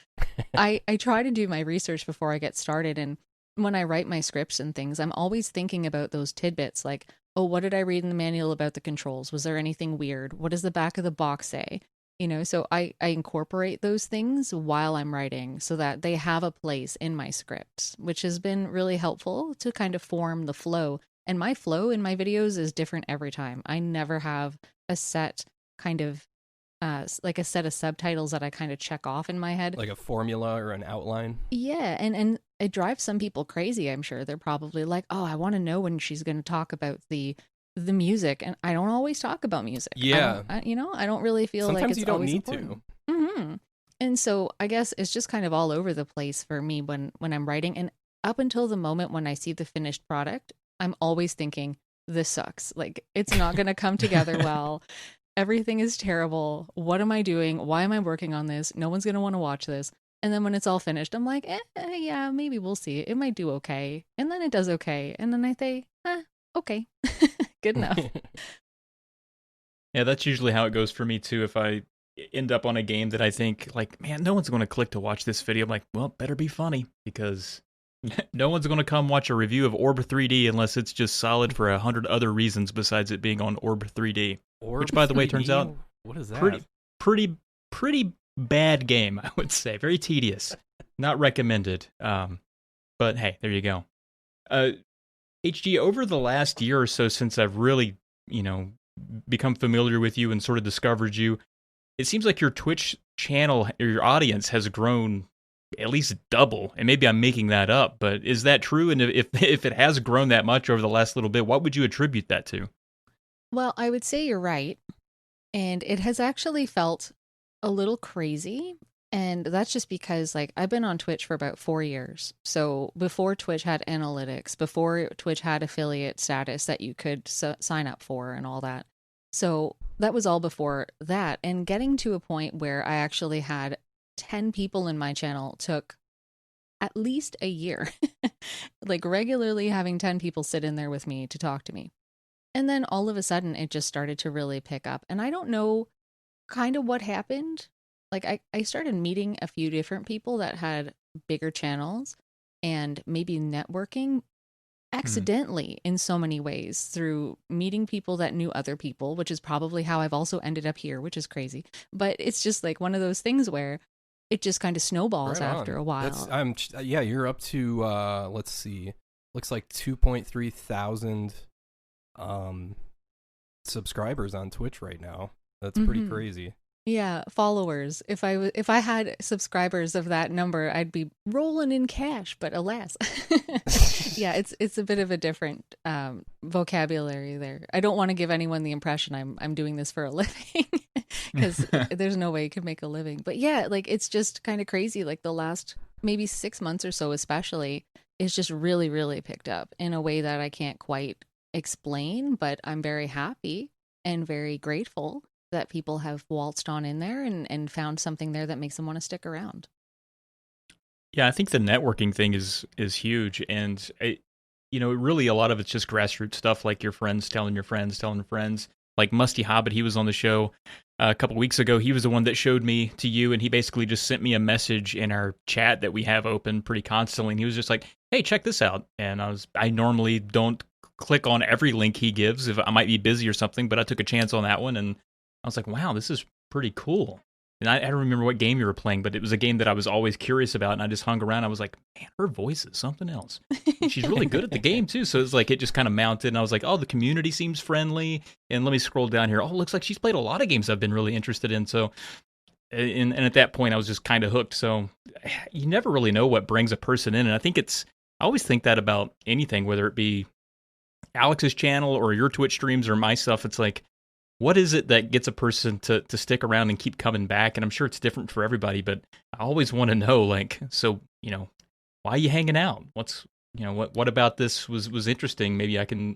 I try to do my research before I get started. And when I write my scripts and things, I'm always thinking about those tidbits like, oh, what did I read in the manual about the controls? Was there anything weird? What does the back of the box say? So I incorporate those things while I'm writing so that they have a place in my scripts, which has been really helpful to kind of form the flow. And my flow in my videos is different every time. I never have a set kind of like a set of subtitles that I kind of check off in my head. Like a formula or an outline. Yeah, and it drives some people crazy, I'm sure. They're probably like, "Oh, I want to know when she's going to talk about the music." And I don't always talk about music. Yeah. I don't really feel Sometimes like it's you don't always need important. Mm-hmm. And so I guess it's just kind of all over the place for me when I'm writing. And up until the moment when I see the finished product, I'm always thinking, this sucks. Like, it's not going to come together well. Everything is terrible. What am I doing? Why am I working on this? No one's going to want to watch this. And then when it's all finished, I'm like, yeah, maybe we'll see. It might do okay. And then it does okay. And then I say, okay, good enough. Yeah, that's usually how it goes for me too. If I end up on a game that I think, like, man, no one's going to click to watch this video, I'm like, well, better be funny, because no one's going to come watch a review of Orb 3D unless it's just solid for 100 other reasons besides it being on Orb 3D. Which, by the way, turns out what is that? Pretty bad game, I would say. Very tedious. Not recommended. But hey, there you go. HG, over the last year or so since I've really, become familiar with you and sort of discovered you, it seems like your Twitch channel or your audience has grown at least double. And maybe I'm making that up, but is that true? And if it has grown that much over the last little bit, what would you attribute that to? Well, I would say you're right. And it has actually felt a little crazy. And that's just because, like, I've been on Twitch for about 4 years. So before Twitch had analytics, before Twitch had affiliate status that you could sign up for and all that. So that was all before that. And getting to a point where I actually had 10 people in my channel took at least a year. Like, regularly having 10 people sit in there with me to talk to me. And then all of a sudden, it just started to really pick up. And I don't know kind of what happened. Like, I started meeting a few different people that had bigger channels and maybe networking accidentally in so many ways through meeting people that knew other people, which is probably how I've also ended up here, which is crazy. But it's just like one of those things where it just kind of snowballs after a while. You're up to, let's see, looks like 2.3 thousand subscribers on Twitch right now. That's pretty crazy. Yeah, followers. If I had subscribers of that number, I'd be rolling in cash, but alas. Yeah, it's a bit of a different vocabulary there. I don't want to give anyone the impression I'm doing this for a living, because there's no way you could make a living. But yeah, like, it's just kind of crazy. Like, the last maybe 6 months or so especially, it's just really, really picked up in a way that I can't quite explain, but I'm very happy and very grateful that people have waltzed on in there and found something there that makes them want to stick around. Yeah, I think the networking thing is huge, and really a lot of it's just grassroots stuff, like your friends telling your friends telling friends. Like Musty Hobbit, he was on the show a couple weeks ago. He was the one that showed me to you, and he basically just sent me a message in our chat that we have open pretty constantly. And he was just like, "Hey, check this out." And I normally don't click on every link he gives if I might be busy or something, but I took a chance on that one, and I was like, wow, this is pretty cool. And I don't remember what game you were playing, but it was a game that I was always curious about, and I just hung around. I was like, man, her voice is something else. And she's really good at the game, too. So it's like, it just kind of mounted, and I was like, oh, the community seems friendly. And let me scroll down here. Oh, it looks like she's played a lot of games I've been really interested in. So, and at that point, I was just kind of hooked. So you never really know what brings a person in. And I always think that about anything, whether it be Alex's channel or your Twitch streams or my stuff. It's like, what is it that gets a person to stick around and keep coming back? And I'm sure it's different for everybody, but I always want to know, like, so, why are you hanging out? What about this was interesting? Maybe I can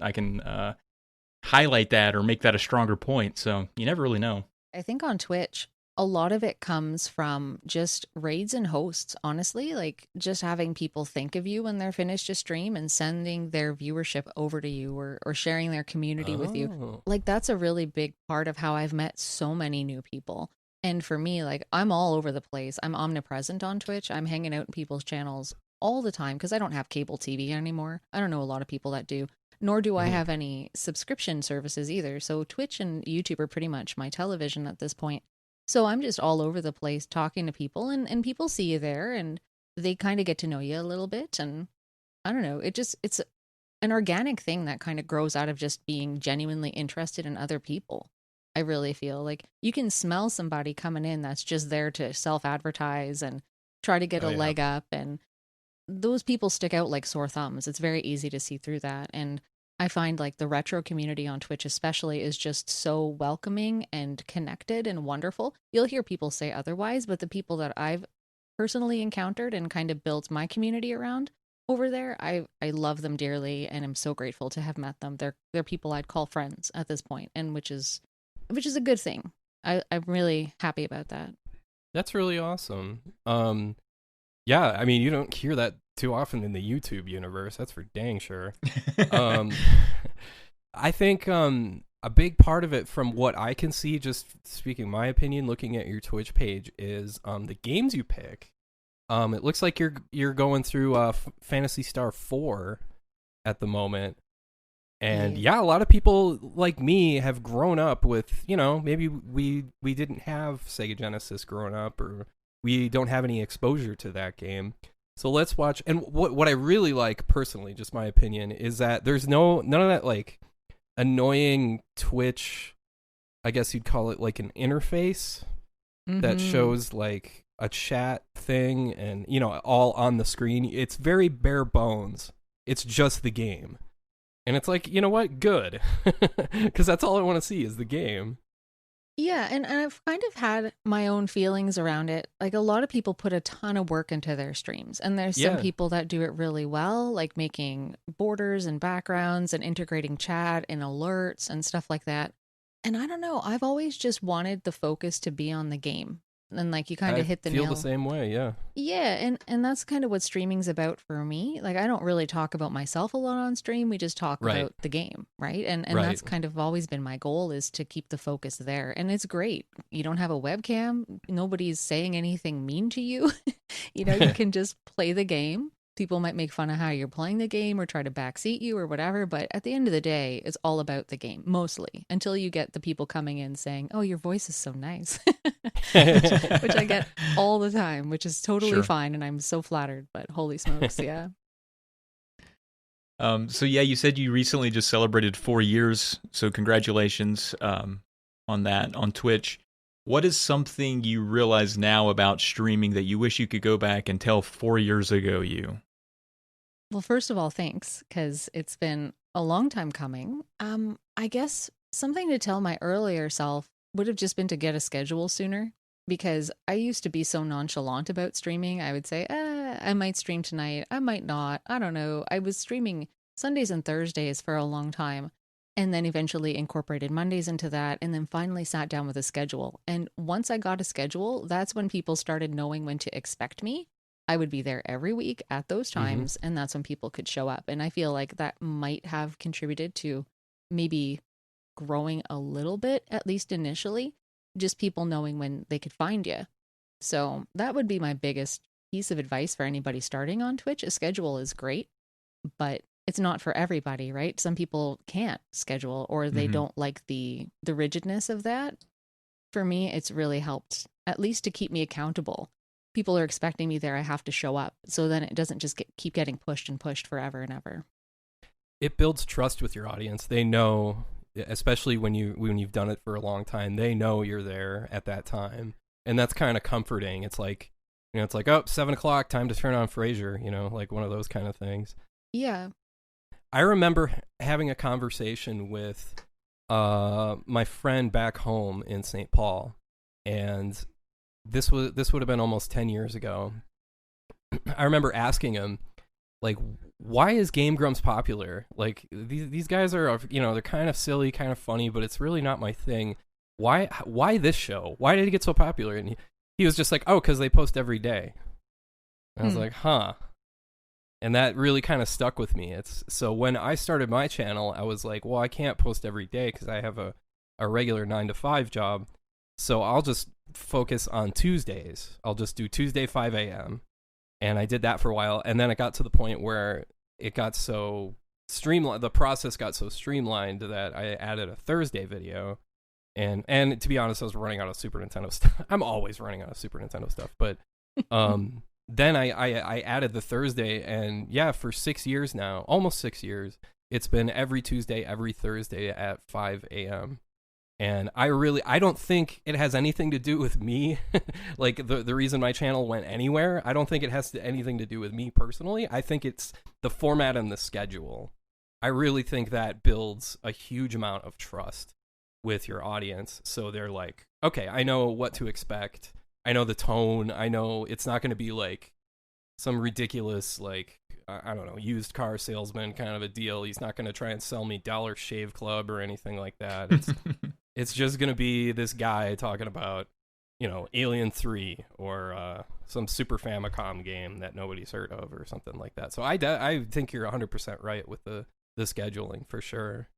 highlight that or make that a stronger point. So you never really know. I think on Twitch, a lot of it comes from just raids and hosts, honestly, like just having people think of you when they're finished a stream and sending their viewership over to you or sharing their community with you. Like, that's a really big part of how I've met so many new people. And for me, like, I'm all over the place. I'm omnipresent on Twitch. I'm hanging out in people's channels all the time because I don't have cable TV anymore. I don't know a lot of people that do. nor do I have any subscription services either. So Twitch and YouTube are pretty much my television at this point. So I'm just all over the place talking to people, and people see you there, and they kind of get to know you a little bit. And I don't know, it's an organic thing that kind of grows out of just being genuinely interested in other people. I really feel like you can smell somebody coming in that's just there to self-advertise and try to get a leg up, and those people stick out like sore thumbs. It's very easy to see through that. And I find like the retro community on Twitch especially is just so welcoming and connected and wonderful. You'll hear people say otherwise, but the people that I've personally encountered and kind of built my community around over there, I love them dearly, and I'm so grateful to have met them. They're people I'd call friends at this point, and which is a good thing. I'm really happy about that. That's really awesome. Yeah, I mean, you don't hear that too often in the YouTube universe. That's for dang sure. I think a big part of it, from what I can see, just speaking my opinion, looking at your Twitch page, is the games you pick. It looks like you're going through Phantasy Star 4 at the moment. And yeah, a lot of people like me have grown up with, maybe we didn't have Sega Genesis growing up, or we don't have any exposure to that game. So let's watch. And what I really like personally, just my opinion, is that there's none of that like annoying Twitch, I guess you'd call it like an interface that shows like a chat thing and, all on the screen. It's very bare bones. It's just the game. And it's like, you know what? Good. Because that's all I want to see is the game. Yeah, and I've kind of had my own feelings around it. Like, a lot of people put a ton of work into their streams, and there's some people that do it really well, like making borders and backgrounds and integrating chat and alerts and stuff like that. And I don't know, I've always just wanted the focus to be on the game. And like you kind of hit the nail. I feel the same way, yeah. Yeah, and that's kind of what streaming's about for me. Like, I don't really talk about myself a lot on stream. We just talk about the game, right? And that's kind of always been my goal, is to keep the focus there. And it's great. You don't have a webcam. Nobody's saying anything mean to you. You can just play the game. People might make fun of how you're playing the game or try to backseat you or whatever, but at the end of the day, it's all about the game, mostly, until you get the people coming in saying, oh, your voice is so nice, which I get all the time, which is totally fine, and I'm so flattered, but holy smokes, yeah. So yeah, you said you recently just celebrated 4 years, so congratulations on that, on Twitch. What is something you realize now about streaming that you wish you could go back and tell 4 years ago you? Well, first of all, thanks, because it's been a long time coming. I guess something to tell my earlier self would have just been to get a schedule sooner, because I used to be so nonchalant about streaming. I would say, I might stream tonight, I might not, I don't know. I was streaming Sundays and Thursdays for a long time, and then eventually incorporated Mondays into that, and then finally sat down with a schedule. And once I got a schedule, that's when people started knowing when to expect me. I would be there every week at those times, and that's when people could show up. And I feel like that might have contributed to maybe growing a little bit, at least initially, just people knowing when they could find you. So that would be my biggest piece of advice for anybody starting on Twitch. A schedule is great, but it's not for everybody, right? Some people can't schedule, or they don't like the rigidness of that. For me, it's really helped, at least to keep me accountable. People are expecting me there, I have to show up. So then it doesn't just keep getting pushed and pushed forever and ever. It builds trust with your audience. They know, especially when you've done it for a long time, they know you're there at that time. And that's kind of comforting. It's like, it's like, oh, 7:00, time to turn on Frasier, like one of those kind of things. Yeah. I remember having a conversation with my friend back home in St. Paul, and this would have been almost 10 years ago. I remember asking him, like, why is Game Grumps popular? Like, these guys are, they're kind of silly, kind of funny, but it's really not my thing. Why this show? Why did it get so popular? And he was just like, oh, because they post every day. And I was like, huh. And that really kind of stuck with me. So when I started my channel, I was like, well, I can't post every day because I have a regular 9-to-5 job. So I'll just focus on Tuesdays. I'll just do Tuesday 5 a.m. And I did that for a while. And then it got to the point where it got so the process got so streamlined that I added a Thursday video. And to be honest, I was running out of Super Nintendo stuff. I'm always running out of Super Nintendo stuff. But then I added the Thursday. And yeah, for 6 years now, almost 6 years, it's been every Tuesday, every Thursday at 5 a.m. And I don't think it has anything to do with me. Like the reason my channel went anywhere, I don't think it has anything to do with me personally. I think it's the format and the schedule. I really think that builds a huge amount of trust with your audience. So they're like, okay, I know what to expect. I know the tone. I know it's not going to be like some ridiculous, like, I don't know, used car salesman kind of a deal. He's not going to try and sell me Dollar Shave Club or anything like that. It's just going to be this guy talking about, you know, Alien 3 or some Super Famicom game that nobody's heard of or something like that. So I think you're 100% right with the scheduling for sure.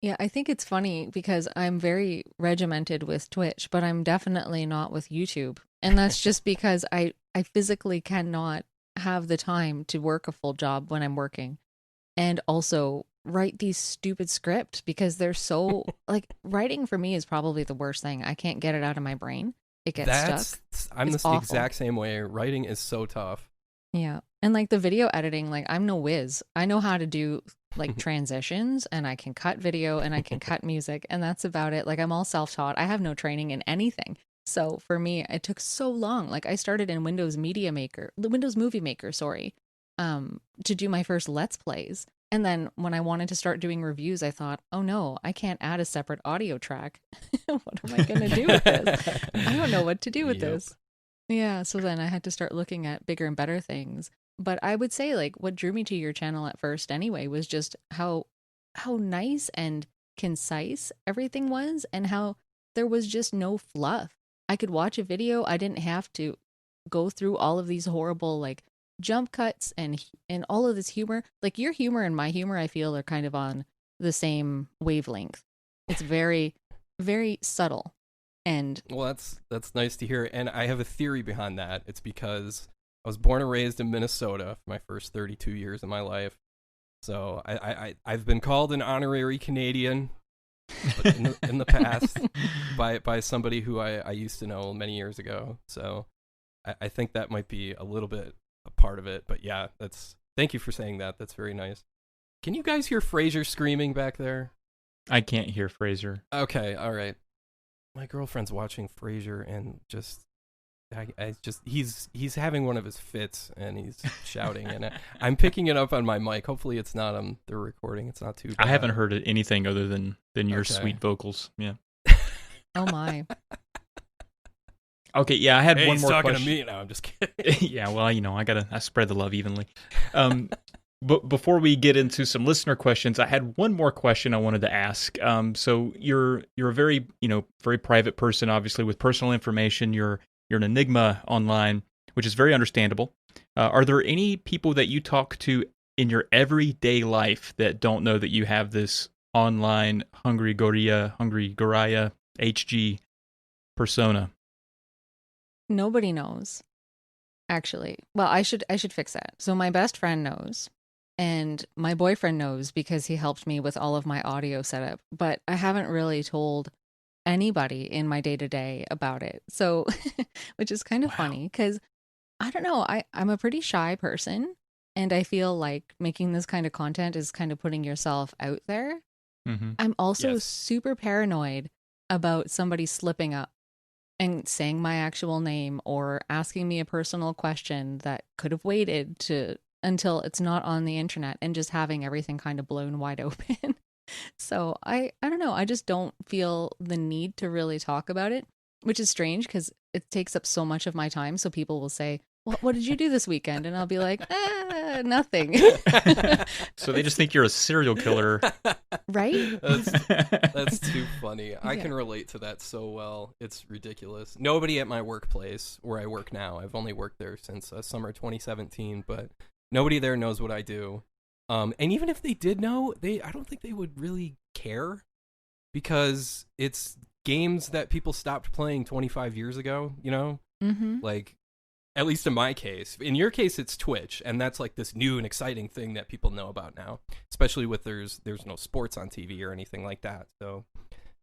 Yeah, I think it's funny because I'm very regimented with Twitch, but I'm definitely not with YouTube. And that's just because I physically cannot have the time to work a full job when I'm working. And also write these stupid scripts because they're so like writing for me is probably the worst thing. I can't get it out of my brain. It gets stuck. I'm It's the awful. exact same way. Writing is so tough. Yeah. And like the video editing, like I'm no whiz. I know how to do like transitions and I can cut video and I can cut music and that's about it. Like I'm all self-taught. I have no training in anything. So for me, it took so long. Like I started in Windows Movie Maker, sorry, to do my first Let's Plays. And then when I wanted to start doing reviews, I thought, oh no, I can't add a separate audio track. What am I going to do with this? I don't know what to do with this. Yeah, so then I had to start looking at bigger and better things. But I would say like what drew me to your channel at first anyway was just how nice and concise everything was and how there was just no fluff. I could watch a video, I didn't have to go through all of these horrible like jump cuts and all of this humor. Like your humor and my humor I feel are kind of on the same wavelength. It's very very subtle. And well, that's nice to hear. And I have a theory behind that. It's because I was born and raised in Minnesota for my first 32 years of my life. So I've been called an honorary Canadian in the past by somebody who I used to know many years ago. So I think that might be a little bit a part of it. But yeah, thank you for saying that. That's very nice. Can you guys hear Fraser screaming back there? I can't hear Fraser. Okay, all right. My girlfriend's watching Frasier and he's having one of his fits and he's shouting and I'm picking it up on my mic. Hopefully it's not on the recording. It's not too bad. I haven't heard anything other than your sweet vocals. Yeah. oh my. Okay, yeah, I had one more talking question. to me now. I'm just kidding. Yeah, well, you know, I spread the love evenly. But before we get into some listener questions, I had one more question I wanted to ask. So you're a very, very private person, obviously, with personal information. You're an enigma online, which is very understandable. Are there any people that you talk to in your everyday life that don't know that you have this online Hungry Goriya HG persona? Nobody knows, actually. Well, I should fix that. So my best friend knows. And my boyfriend knows because he helped me with all of my audio setup, but I haven't really told anybody in my day-to-day about it. So, which is kind of funny because I don't know, I'm a pretty shy person and I feel like making this kind of content is kind of putting yourself out there. Mm-hmm. I'm also super paranoid about somebody slipping up and saying my actual name or asking me a personal question that could have waited until it's not on the internet and just having everything kind of blown wide open. So I don't know. I just don't feel the need to really talk about it, which is strange because it takes up so much of my time. So people will say, well, what did you do this weekend? And I'll be like, nothing. So they just think you're a serial killer. Right? That's too funny. I can relate to that so well. It's ridiculous. Nobody at my workplace where I work now, I've only worked there since summer 2017, but nobody there knows what I do. And even if they did know, I don't think they would really care because it's games that people stopped playing 25 years ago, Mm-hmm. Like, At least in my case. In your case, it's Twitch, and that's like this new and exciting thing that people know about now, especially with there's no sports on TV or anything like that. So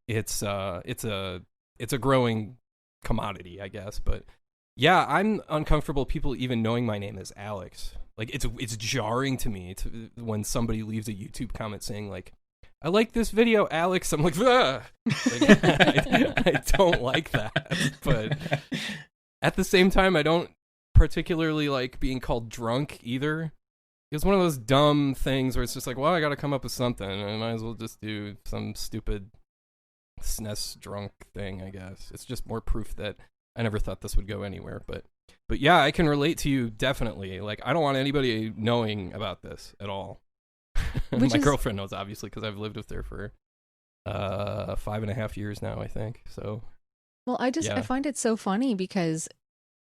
it's a growing commodity, I guess. But yeah, I'm uncomfortable people even knowing my name is Alex. Like it's jarring to me when somebody leaves a YouTube comment saying like, I like this video, Alex. I'm like, ugh. I don't like that. But at the same time, I don't particularly like being called drunk either. It's one of those dumb things where it's just like, well, I got to come up with something. I might as well just do some stupid SNES drunk thing, I guess. It's just more proof that I never thought this would go anywhere. But yeah, I can relate to you definitely. Like, I don't want anybody knowing about this at all. My girlfriend knows, obviously, because I've lived with her for 5.5 years now, I think. So, well, I find it so funny because,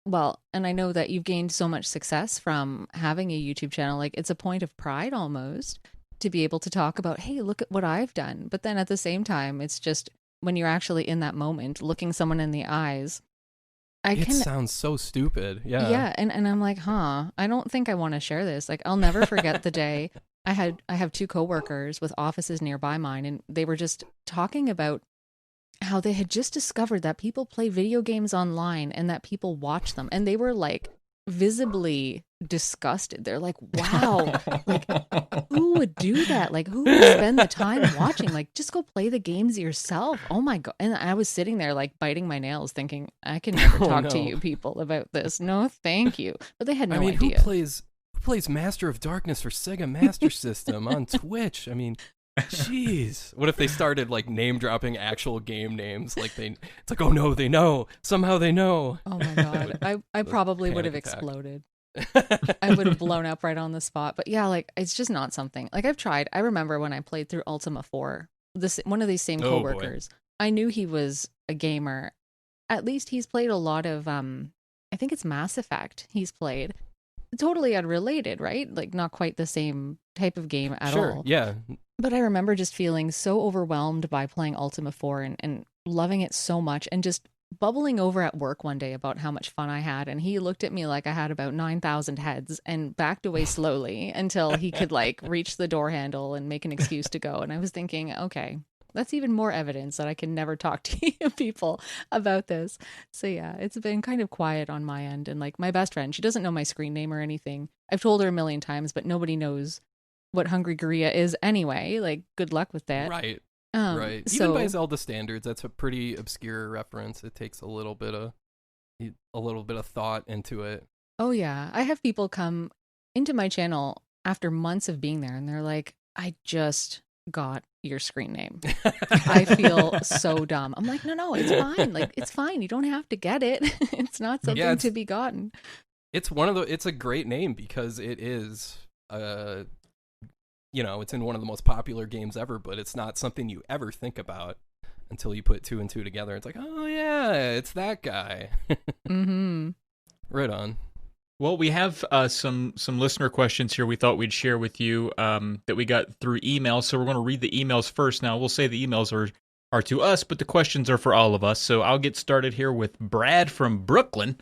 well, and I know that you've gained so much success from having a YouTube channel. Like, it's a point of pride almost to be able to talk about, hey, look at what I've done. But then at the same time, it's just when you're actually in that moment, looking someone in the eyes. It sounds so stupid. Yeah. Yeah. And I'm like, I don't think I want to share this. Like, I'll never forget the day I have 2 coworkers with offices nearby mine, and they were just talking about how they had just discovered that people play video games online and that people watch them. And they were like visibly disgusted. They're like, wow, like who would do that? Like who would spend the time watching? Like just go play the games yourself. Oh my God. And I was sitting there like biting my nails thinking, I can never talk to you people about this. No, thank you. But they had no idea. Who plays Master of Darkness for Sega Master System on Twitch? I mean, jeez. What if they started like name dropping actual game names? Like it's like, oh no, they know. Somehow they know. Oh my God. I probably would have exploded. I would have blown up right on the spot. But yeah, like it's just not something. Like I've tried. I remember when I played through Ultima 4, one of these same coworkers, I knew he was a gamer. At least he's played a lot of I think it's Mass Effect he's played. Totally unrelated, right? Like not quite the same type of game at all. Yeah. But I remember just feeling so overwhelmed by playing Ultima 4 and loving it so much and just bubbling over at work one day about how much fun I had. And he looked at me like I had about 9,000 heads and backed away slowly until he could like reach the door handle and make an excuse to go. And I was thinking, okay, that's even more evidence that I can never talk to people about this. So yeah, it's been kind of quiet on my end. And like my best friend, she doesn't know my screen name or anything. I've told her a million times, but nobody knows what Hungry Goriya is anyway. Like good luck with that. Right. Right. Even by Zelda standards, that's a pretty obscure reference. It takes a little bit of thought into it. Oh yeah. I have people come into my channel after months of being there and they're like, I just got your screen name. I feel so dumb. I'm like, no, it's fine. Like it's fine. You don't have to get it. It's not something to be gotten. It's it's a great name because it is it's in one of the most popular games ever, but it's not something you ever think about until you put 2 and 2 together. It's like, oh yeah, it's that guy. Mm-hmm. Right on. Well, we have some listener questions here we thought we'd share with you that we got through email. So we're going to read the emails first. Now, we'll say the emails are to us, but the questions are for all of us. So I'll get started here with Brad from Brooklyn.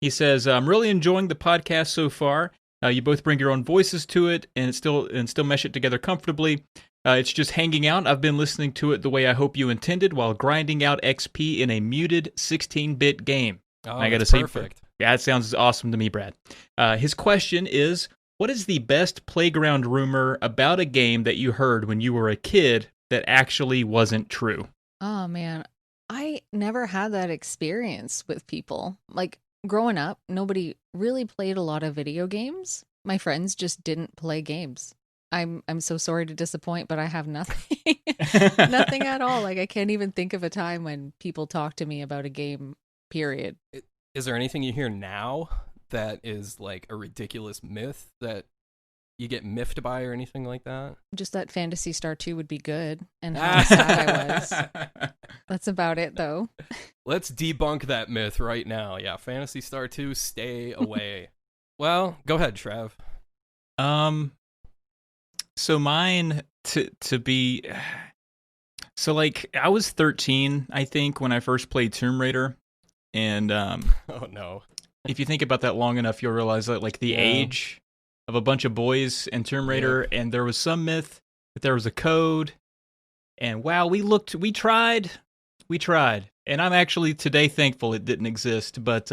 He says, I'm really enjoying the podcast so far. You both bring your own voices to it and still mesh it together comfortably. It's just hanging out. I've been listening to it the way I hope you intended while grinding out XP in a muted 16-bit game. Oh, I gotta say, perfect. Yeah, that sounds awesome to me, Brad. His question is, what is the best playground rumor about a game that you heard when you were a kid that actually wasn't true? Oh, man. I never had that experience with people. Like, growing up, nobody really played a lot of video games. My friends just didn't play games. I'm so sorry to disappoint, but I have nothing. Nothing at all. Like, I can't even think of a time when people talk to me about a game, period. Is there anything you hear now that is like a ridiculous myth that you get miffed by or anything like that? Just that Phantasy Star 2 would be good and how sad I was. That's about it, though. Let's debunk that myth right now. Yeah, Phantasy Star 2, stay away. Well, go ahead, Trev. So mine to be... So, like, I was 13, I think, when I first played Tomb Raider. And oh no! if you think about that long enough, you'll realize that like the Yeah. age of a bunch of boys in Tomb Raider, and there was some myth that there was a code. And wow, we tried, and I'm actually today thankful it didn't exist. But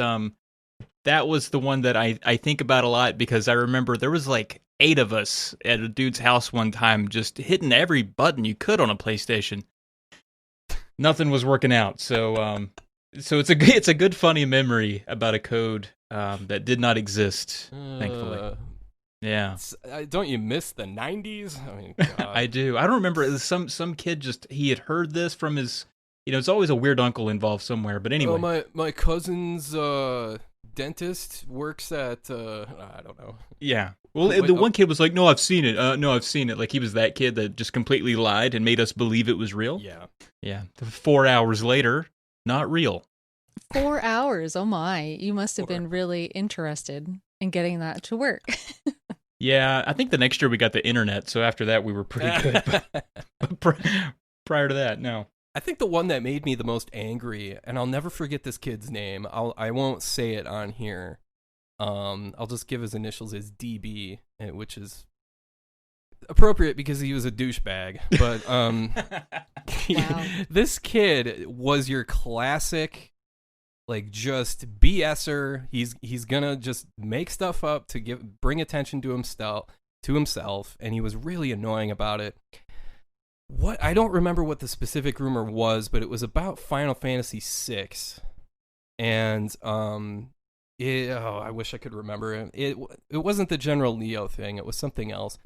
that was the one that I think about a lot because I remember there was like 8 of us at a dude's house one time, just hitting every button you could on a PlayStation. Nothing was working out, so it's a good funny memory about a code that did not exist, thankfully. Yeah, Don't you miss the 90s? I mean, God. I do. I don't remember. It was some kid just he had heard this from his. It's always a weird uncle involved somewhere. But anyway, my cousin's dentist works at I don't know. Yeah. Well, the one kid was like, "No, I've seen it. No, I've seen it." Like he was that kid that just completely lied and made us believe it was real. Yeah. Yeah. 4 hours later, not real. 4 hours. Oh my! You must have been really interested in getting that to work. Yeah, I think the next year we got the internet, so after that we were pretty good. But prior to that, no. I think the one that made me the most angry, and I'll never forget this kid's name. I won't say it on here. I'll just give his initials as DB, which is appropriate because he was a douchebag. But Wow. This kid was your classic, like, just BSer. He's gonna just make stuff up to bring attention to himself, and he was really annoying about it. I don't remember what the specific rumor was, but it was about Final Fantasy VI, and I wish I could remember it. It wasn't the General Leo thing; it was something else.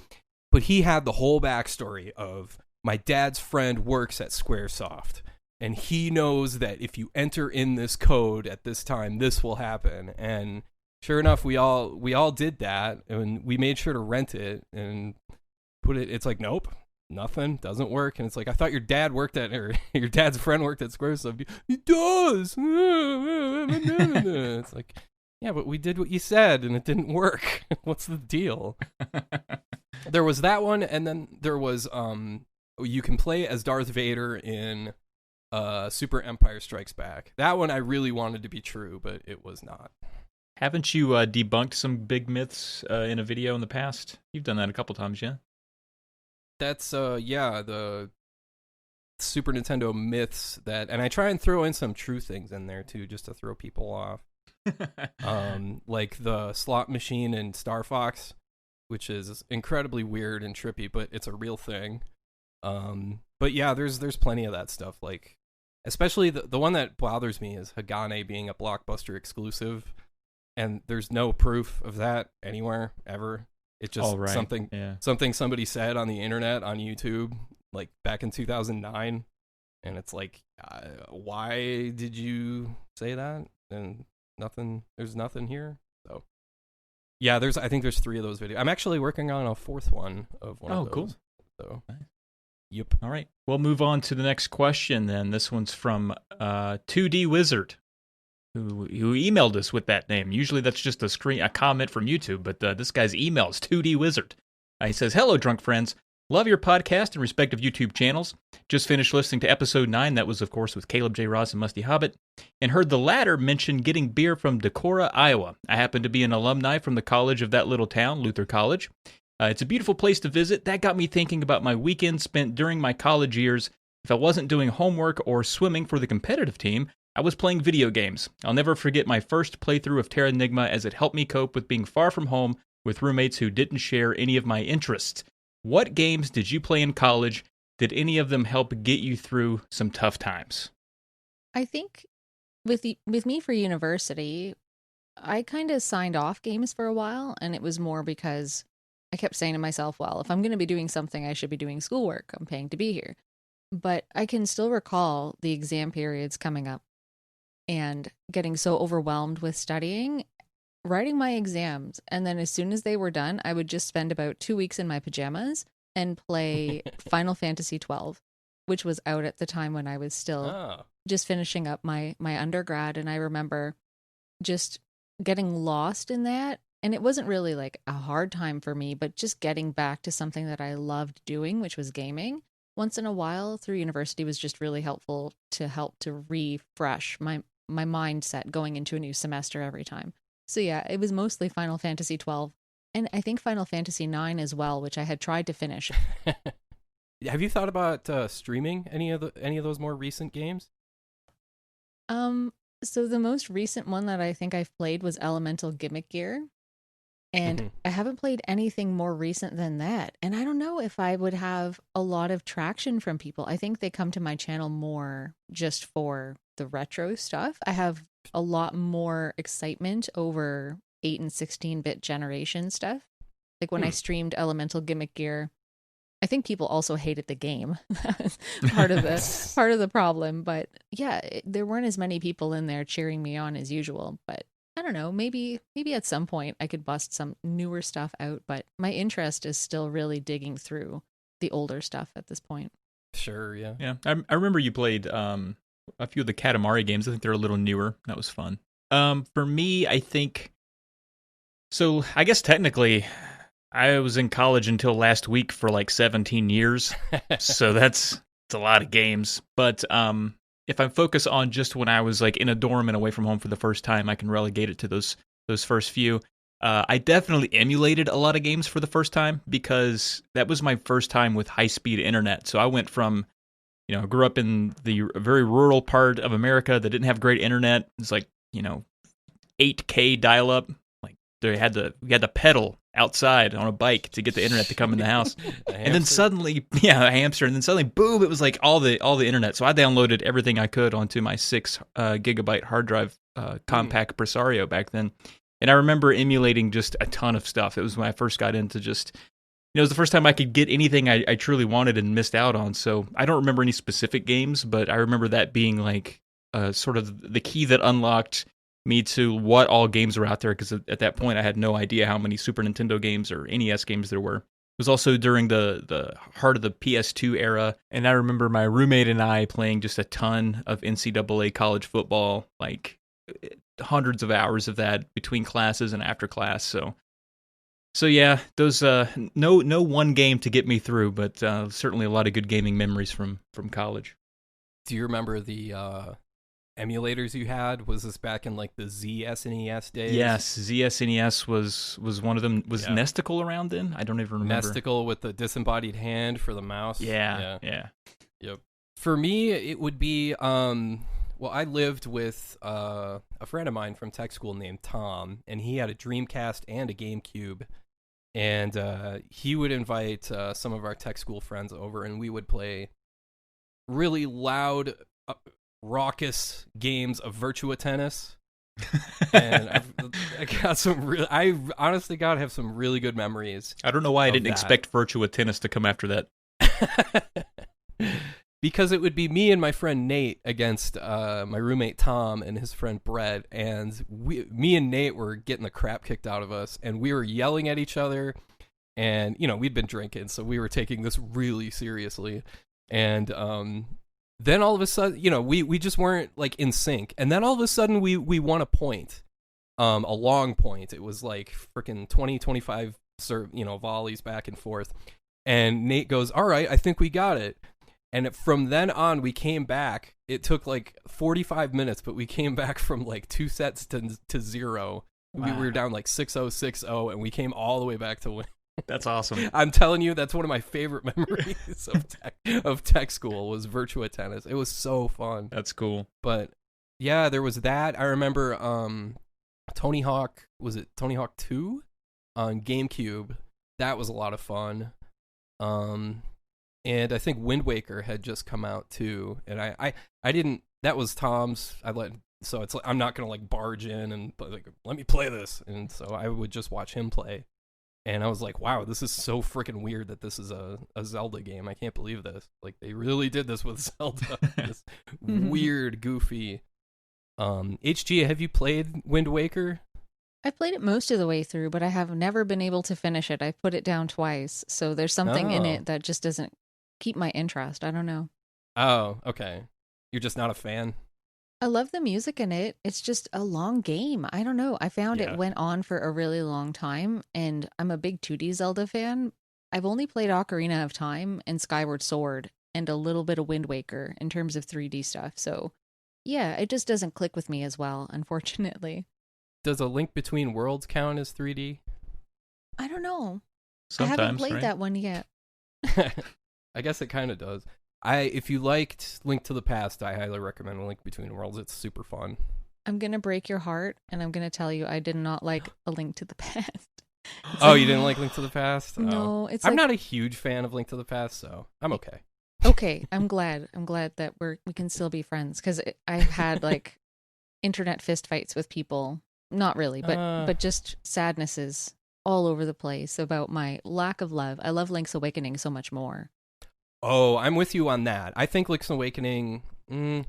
But he had the whole backstory of my dad's friend works at SquareSoft, and he knows that if you enter in this code at this time, this will happen. And sure enough, we all did that, and we made sure to rent it and put it. It's like, nope. Nothing, doesn't work. And it's like, I thought your dad worked at, or your dad's friend worked at SquareSoft. He does. It's like, yeah, but we did what you said and it didn't work. What's the deal? There was that one, and then there was you can play as Darth Vader in Super Empire Strikes Back. That one I really wanted to be true, but it was not. Haven't you debunked some big myths in a video in the past? You've done that a couple times, yeah? That's the Super Nintendo myths and I try and throw in some true things in there too, just to throw people off. Like the slot machine in Star Fox, which is incredibly weird and trippy, but it's a real thing. But yeah, there's plenty of that stuff. Like, especially the one that bothers me is Hagane being a Blockbuster exclusive, and there's no proof of that anywhere ever. It's just something somebody said on the internet, on YouTube, like back in 2009. And it's like, why did you say that? And there's nothing here. So yeah, I think there's 3 of those videos. I'm actually working on a 4th one of one of those. Oh, cool. So, nice. Yep. All right. We'll move on to the next question then. This one's from 2D Wizard, who emailed us with that name. Usually that's just a comment from YouTube, but this guy's email is 2D Wizard. He says, "Hello, Drunk Friends. Love your podcast and respective YouTube channels. Just finished listening to episode 9. That was, of course, with Caleb J. Ross and Musty Hobbit, and heard the latter mention getting beer from Decorah, Iowa. I happen to be an alumni from the college of that little town, Luther College. It's a beautiful place to visit. That got me thinking about my weekends spent during my college years. If I wasn't doing homework or swimming for the competitive team, I was playing video games. I'll never forget my first playthrough of Terra Nigma, as it helped me cope with being far from home with roommates who didn't share any of my interests. What games did you play in college? Did any of them help get you through some tough times?" I think with me for university, I kind of signed off games for a while, and it was more because I kept saying to myself, well, if I'm going to be doing something, I should be doing schoolwork. I'm paying to be here. But I can still recall the exam periods coming up and getting so overwhelmed with studying, writing my exams. And then as soon as they were done, I would just spend about 2 weeks in my pajamas and play Final Fantasy 12, which was out at the time when I was still just finishing up my undergrad. And I remember just getting lost in that. And it wasn't really like a hard time for me, but just getting back to something that I loved doing, which was gaming. Once in a while through university was just really helpful to help to refresh my mindset going into a new semester every time. So yeah, it was mostly Final Fantasy 12 and I think Final Fantasy 9 as well, which I had tried to finish. Have you thought about streaming any of those more recent games? So the most recent one that I think I've played was Elemental Gimmick Gear, and I haven't played anything more recent than that. And I don't know if I would have a lot of traction from people. I think they come to my channel more just for the retro stuff. I have a lot more excitement over 8 and 16-bit generation stuff. Like when I streamed Elemental Gimmick Gear, I think people also hated the game. That was part of the problem. But yeah, there weren't as many people in there cheering me on as usual. But I don't know, maybe at some point I could bust some newer stuff out. But my interest is still really digging through the older stuff at this point. Sure, yeah. Yeah, I remember you played a few of the Katamari games. I think they're a little newer. That was fun. For me, I think... So I guess technically... I was in college until last week for like 17 years, so that's a lot of games. But if I focus on just when I was like in a dorm and away from home for the first time, I can relegate it to those first few. I definitely emulated a lot of games for the first time because that was my first time with high-speed internet. So I went from, I grew up in the very rural part of America that didn't have great internet. It's like, 8K dial-up. Like we had to pedal outside on a bike to get the internet to come in the house. And then suddenly, a hamster, and then suddenly, boom, it was like all the internet. So I downloaded everything I could onto my 6 gigabyte hard drive compact Presario back then. And I remember emulating just a ton of stuff. It was when I first got into just, it was the first time I could get anything I truly wanted and missed out on. So I don't remember any specific games, but I remember that being like sort of the key that unlocked me to what all games were out there, because at that point I had no idea how many Super Nintendo games or NES games there were. It was also during the heart of the PS2 era, and I remember my roommate and I playing just a ton of NCAA college football, like hundreds of hours of that between classes and after class. So yeah, those no one game to get me through, but certainly a lot of good gaming memories from college. Do you remember the emulators you had? Was this back in like the ZSNES days? Yes, ZSNES was one of them. Was Nesticle around then? I don't even remember. Nesticle with the disembodied hand for the mouse. Yeah. Yep. For me, it would be well, I lived with a friend of mine from tech school named Tom, and he had a Dreamcast and a GameCube, and he would invite some of our tech school friends over, and we would play really loud, raucous games of Virtua Tennis. And I got some I honestly got to have some really good memories. I don't know why I didn't expect Virtua Tennis to come after that. Because it would be me and my friend Nate against my roommate Tom and his friend Brett, and me and Nate were getting the crap kicked out of us, and we were yelling at each other, and we'd been drinking, so we were taking this really seriously, and then all of a sudden, we just weren't like in sync. And then all of a sudden we won a point, a long point. It was like freaking 20, 25 volleys back and forth. And Nate goes, "All right, I think we got it." And from then on, we came back. It took like 45 minutes, but we came back from like 2 sets to 0. Wow. We were down like 6-0, 6-0, and we came all the way back to win. That's awesome. I'm telling you, that's one of my favorite memories of tech school was Virtua Tennis. It was so fun. That's cool. But yeah, there was that. I remember Tony Hawk, was it Tony Hawk 2 on GameCube? That was a lot of fun. And I think Wind Waker had just come out too. And I didn't, that was Tom's. So it's like, I'm not going to like barge in and like, let me play this. And so I would just watch him play. And I was like, wow, this is so freaking weird that this is a Zelda game. I can't believe this. Like, they really did this with Zelda. This weird, goofy. HG, have you played Wind Waker? I played it most of the way through, but I have never been able to finish it. I've put it down twice. So there's something in it that just doesn't keep my interest. I don't know. Oh, okay. You're just not a fan? I love the music in it. It's just a long game. I don't know. I found it went on for a really long time, and I'm a big 2D Zelda fan. I've only played Ocarina of Time and Skyward Sword and a little bit of Wind Waker in terms of 3D stuff. So, yeah, it just doesn't click with me as well, unfortunately. does a Link Between Worlds count as 3D? I don't know. Sometimes, I haven't played right? that one yet. I guess it kind of does. If you liked Link to the Past, I highly recommend Link Between Worlds. It's super fun. I'm going to break your heart, and I'm going to tell you I did not like A Link to the Past. Oh, you didn't like Link to the Past? No, it's I'm like, not a huge fan of Link to the Past, so I'm okay. okay, I'm glad that we can still be friends, because I've had like internet fistfights with people. Not really, but just sadnesses all over the place about my lack of love. I love Link's Awakening so much more. Oh, I'm with you on that. I think Link's Awakening,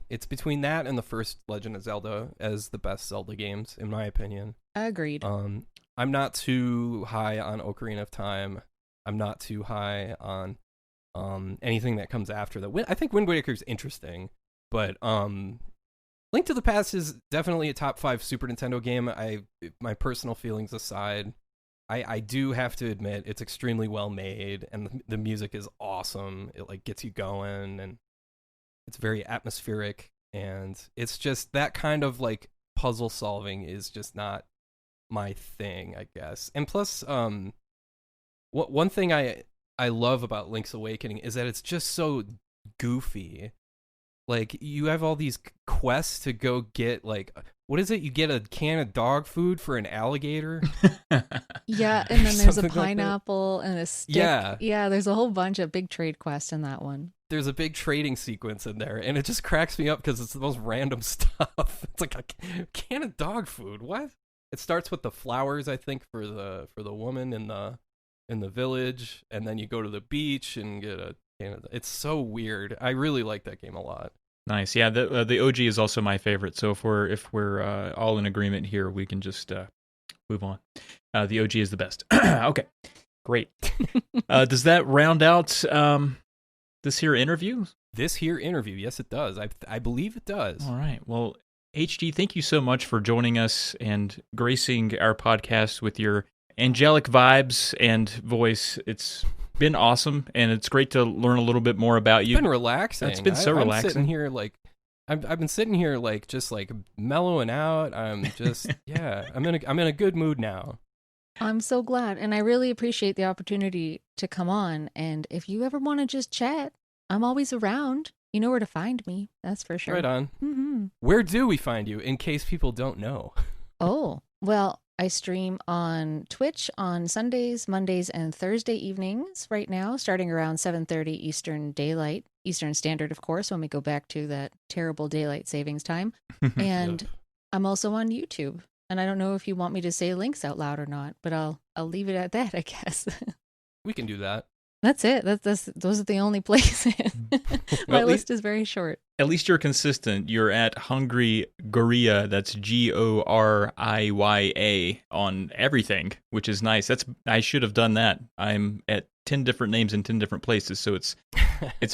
it's between that and the first Legend of Zelda as the best Zelda games, in my opinion. Agreed. I'm not too high on Ocarina of Time. I'm not too high on anything that comes after that. I think Wind Waker is interesting, but Link to the Past is definitely a top 5 Super Nintendo game. My personal feelings aside, I do have to admit it's extremely well made, and the music is awesome. It like gets you going, and it's very atmospheric, and it's just that kind of like puzzle solving is just not my thing, I guess. And plus, one thing I love about Link's Awakening is that it's just so goofy. Like, you have all these quests to go get, like, what is it? You get a can of dog food for an alligator? Yeah, and then there's a Something like that. pineapple and a stick. Yeah, there's a whole bunch of big trade quests in that one. There's a big trading sequence in there, and it just cracks me up because it's the most random stuff. It's like a can of dog food. What? It starts with the flowers, I think, for the woman in the village, and then you go to the beach and get a can of. It's so weird. I really like that game a lot. Nice. Yeah, the OG is also my favorite. So if we're all in agreement here, we can just move on. The OG is the best. Okay, great. Does that round out this here interview? This here interview, yes, it does. I believe it does. All right. Well, HG, thank you so much for joining us and gracing our podcast with your angelic vibes and voice. It's been awesome, and it's great to learn a little bit more about you. It's been relaxing. It's been so relaxing. I'm sitting here like I've been sitting here like just like mellowing out. I'm just I'm in a good mood now. I'm so glad, and I really appreciate the opportunity to come on. And if you ever want to just chat, I'm always around. You know where to find me. That's for sure. Right on. Mm-hmm. Where do we find you, in case people don't know? Oh, well, I stream on Twitch on Sundays, Mondays, and Thursday evenings right now, starting around 7:30 Eastern Standard, of course, when we go back to that terrible daylight savings time. And I'm also on YouTube. And I don't know if you want me to say links out loud or not, but I'll leave it at that, I guess. We can do that. That's it. Those are the only places. My list is very short. At least you're consistent. You're at Hungry Goriya. That's Goriya on everything, which is nice. I should have done that. I'm at 10 different names in 10 different places, so it's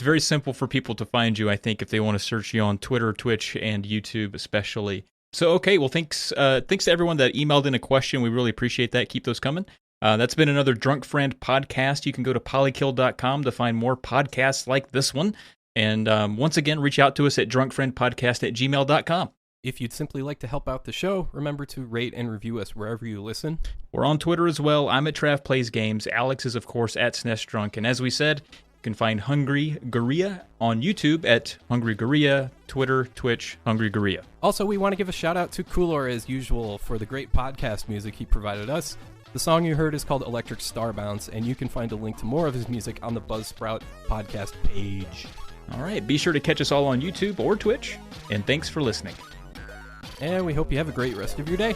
very simple for people to find you, I think, if they want to search you on Twitter, Twitch, and YouTube especially. So, okay, well, thanks to everyone that emailed in a question. We really appreciate that. Keep those coming. That's been another Drunk Friend podcast. You can go to polykill.com to find more podcasts like this one. And once again, reach out to us at drunkfriendpodcast@gmail.com. If you'd simply like to help out the show, remember to rate and review us wherever you listen. We're on Twitter as well. I'm at Trav Plays Games. Alex is, of course, at SNES Drunk. And as we said, you can find Hungry Goriya on YouTube at Hungry Goriya, Twitter, Twitch, Hungry Goriya. Also, we want to give a shout out to Coolor, as usual, for the great podcast music he provided us. The song you heard is called Electric Star Bounce, and you can find a link to more of his music on the Buzzsprout podcast page. All right, be sure to catch us all on YouTube or Twitch, and thanks for listening. And we hope you have a great rest of your day.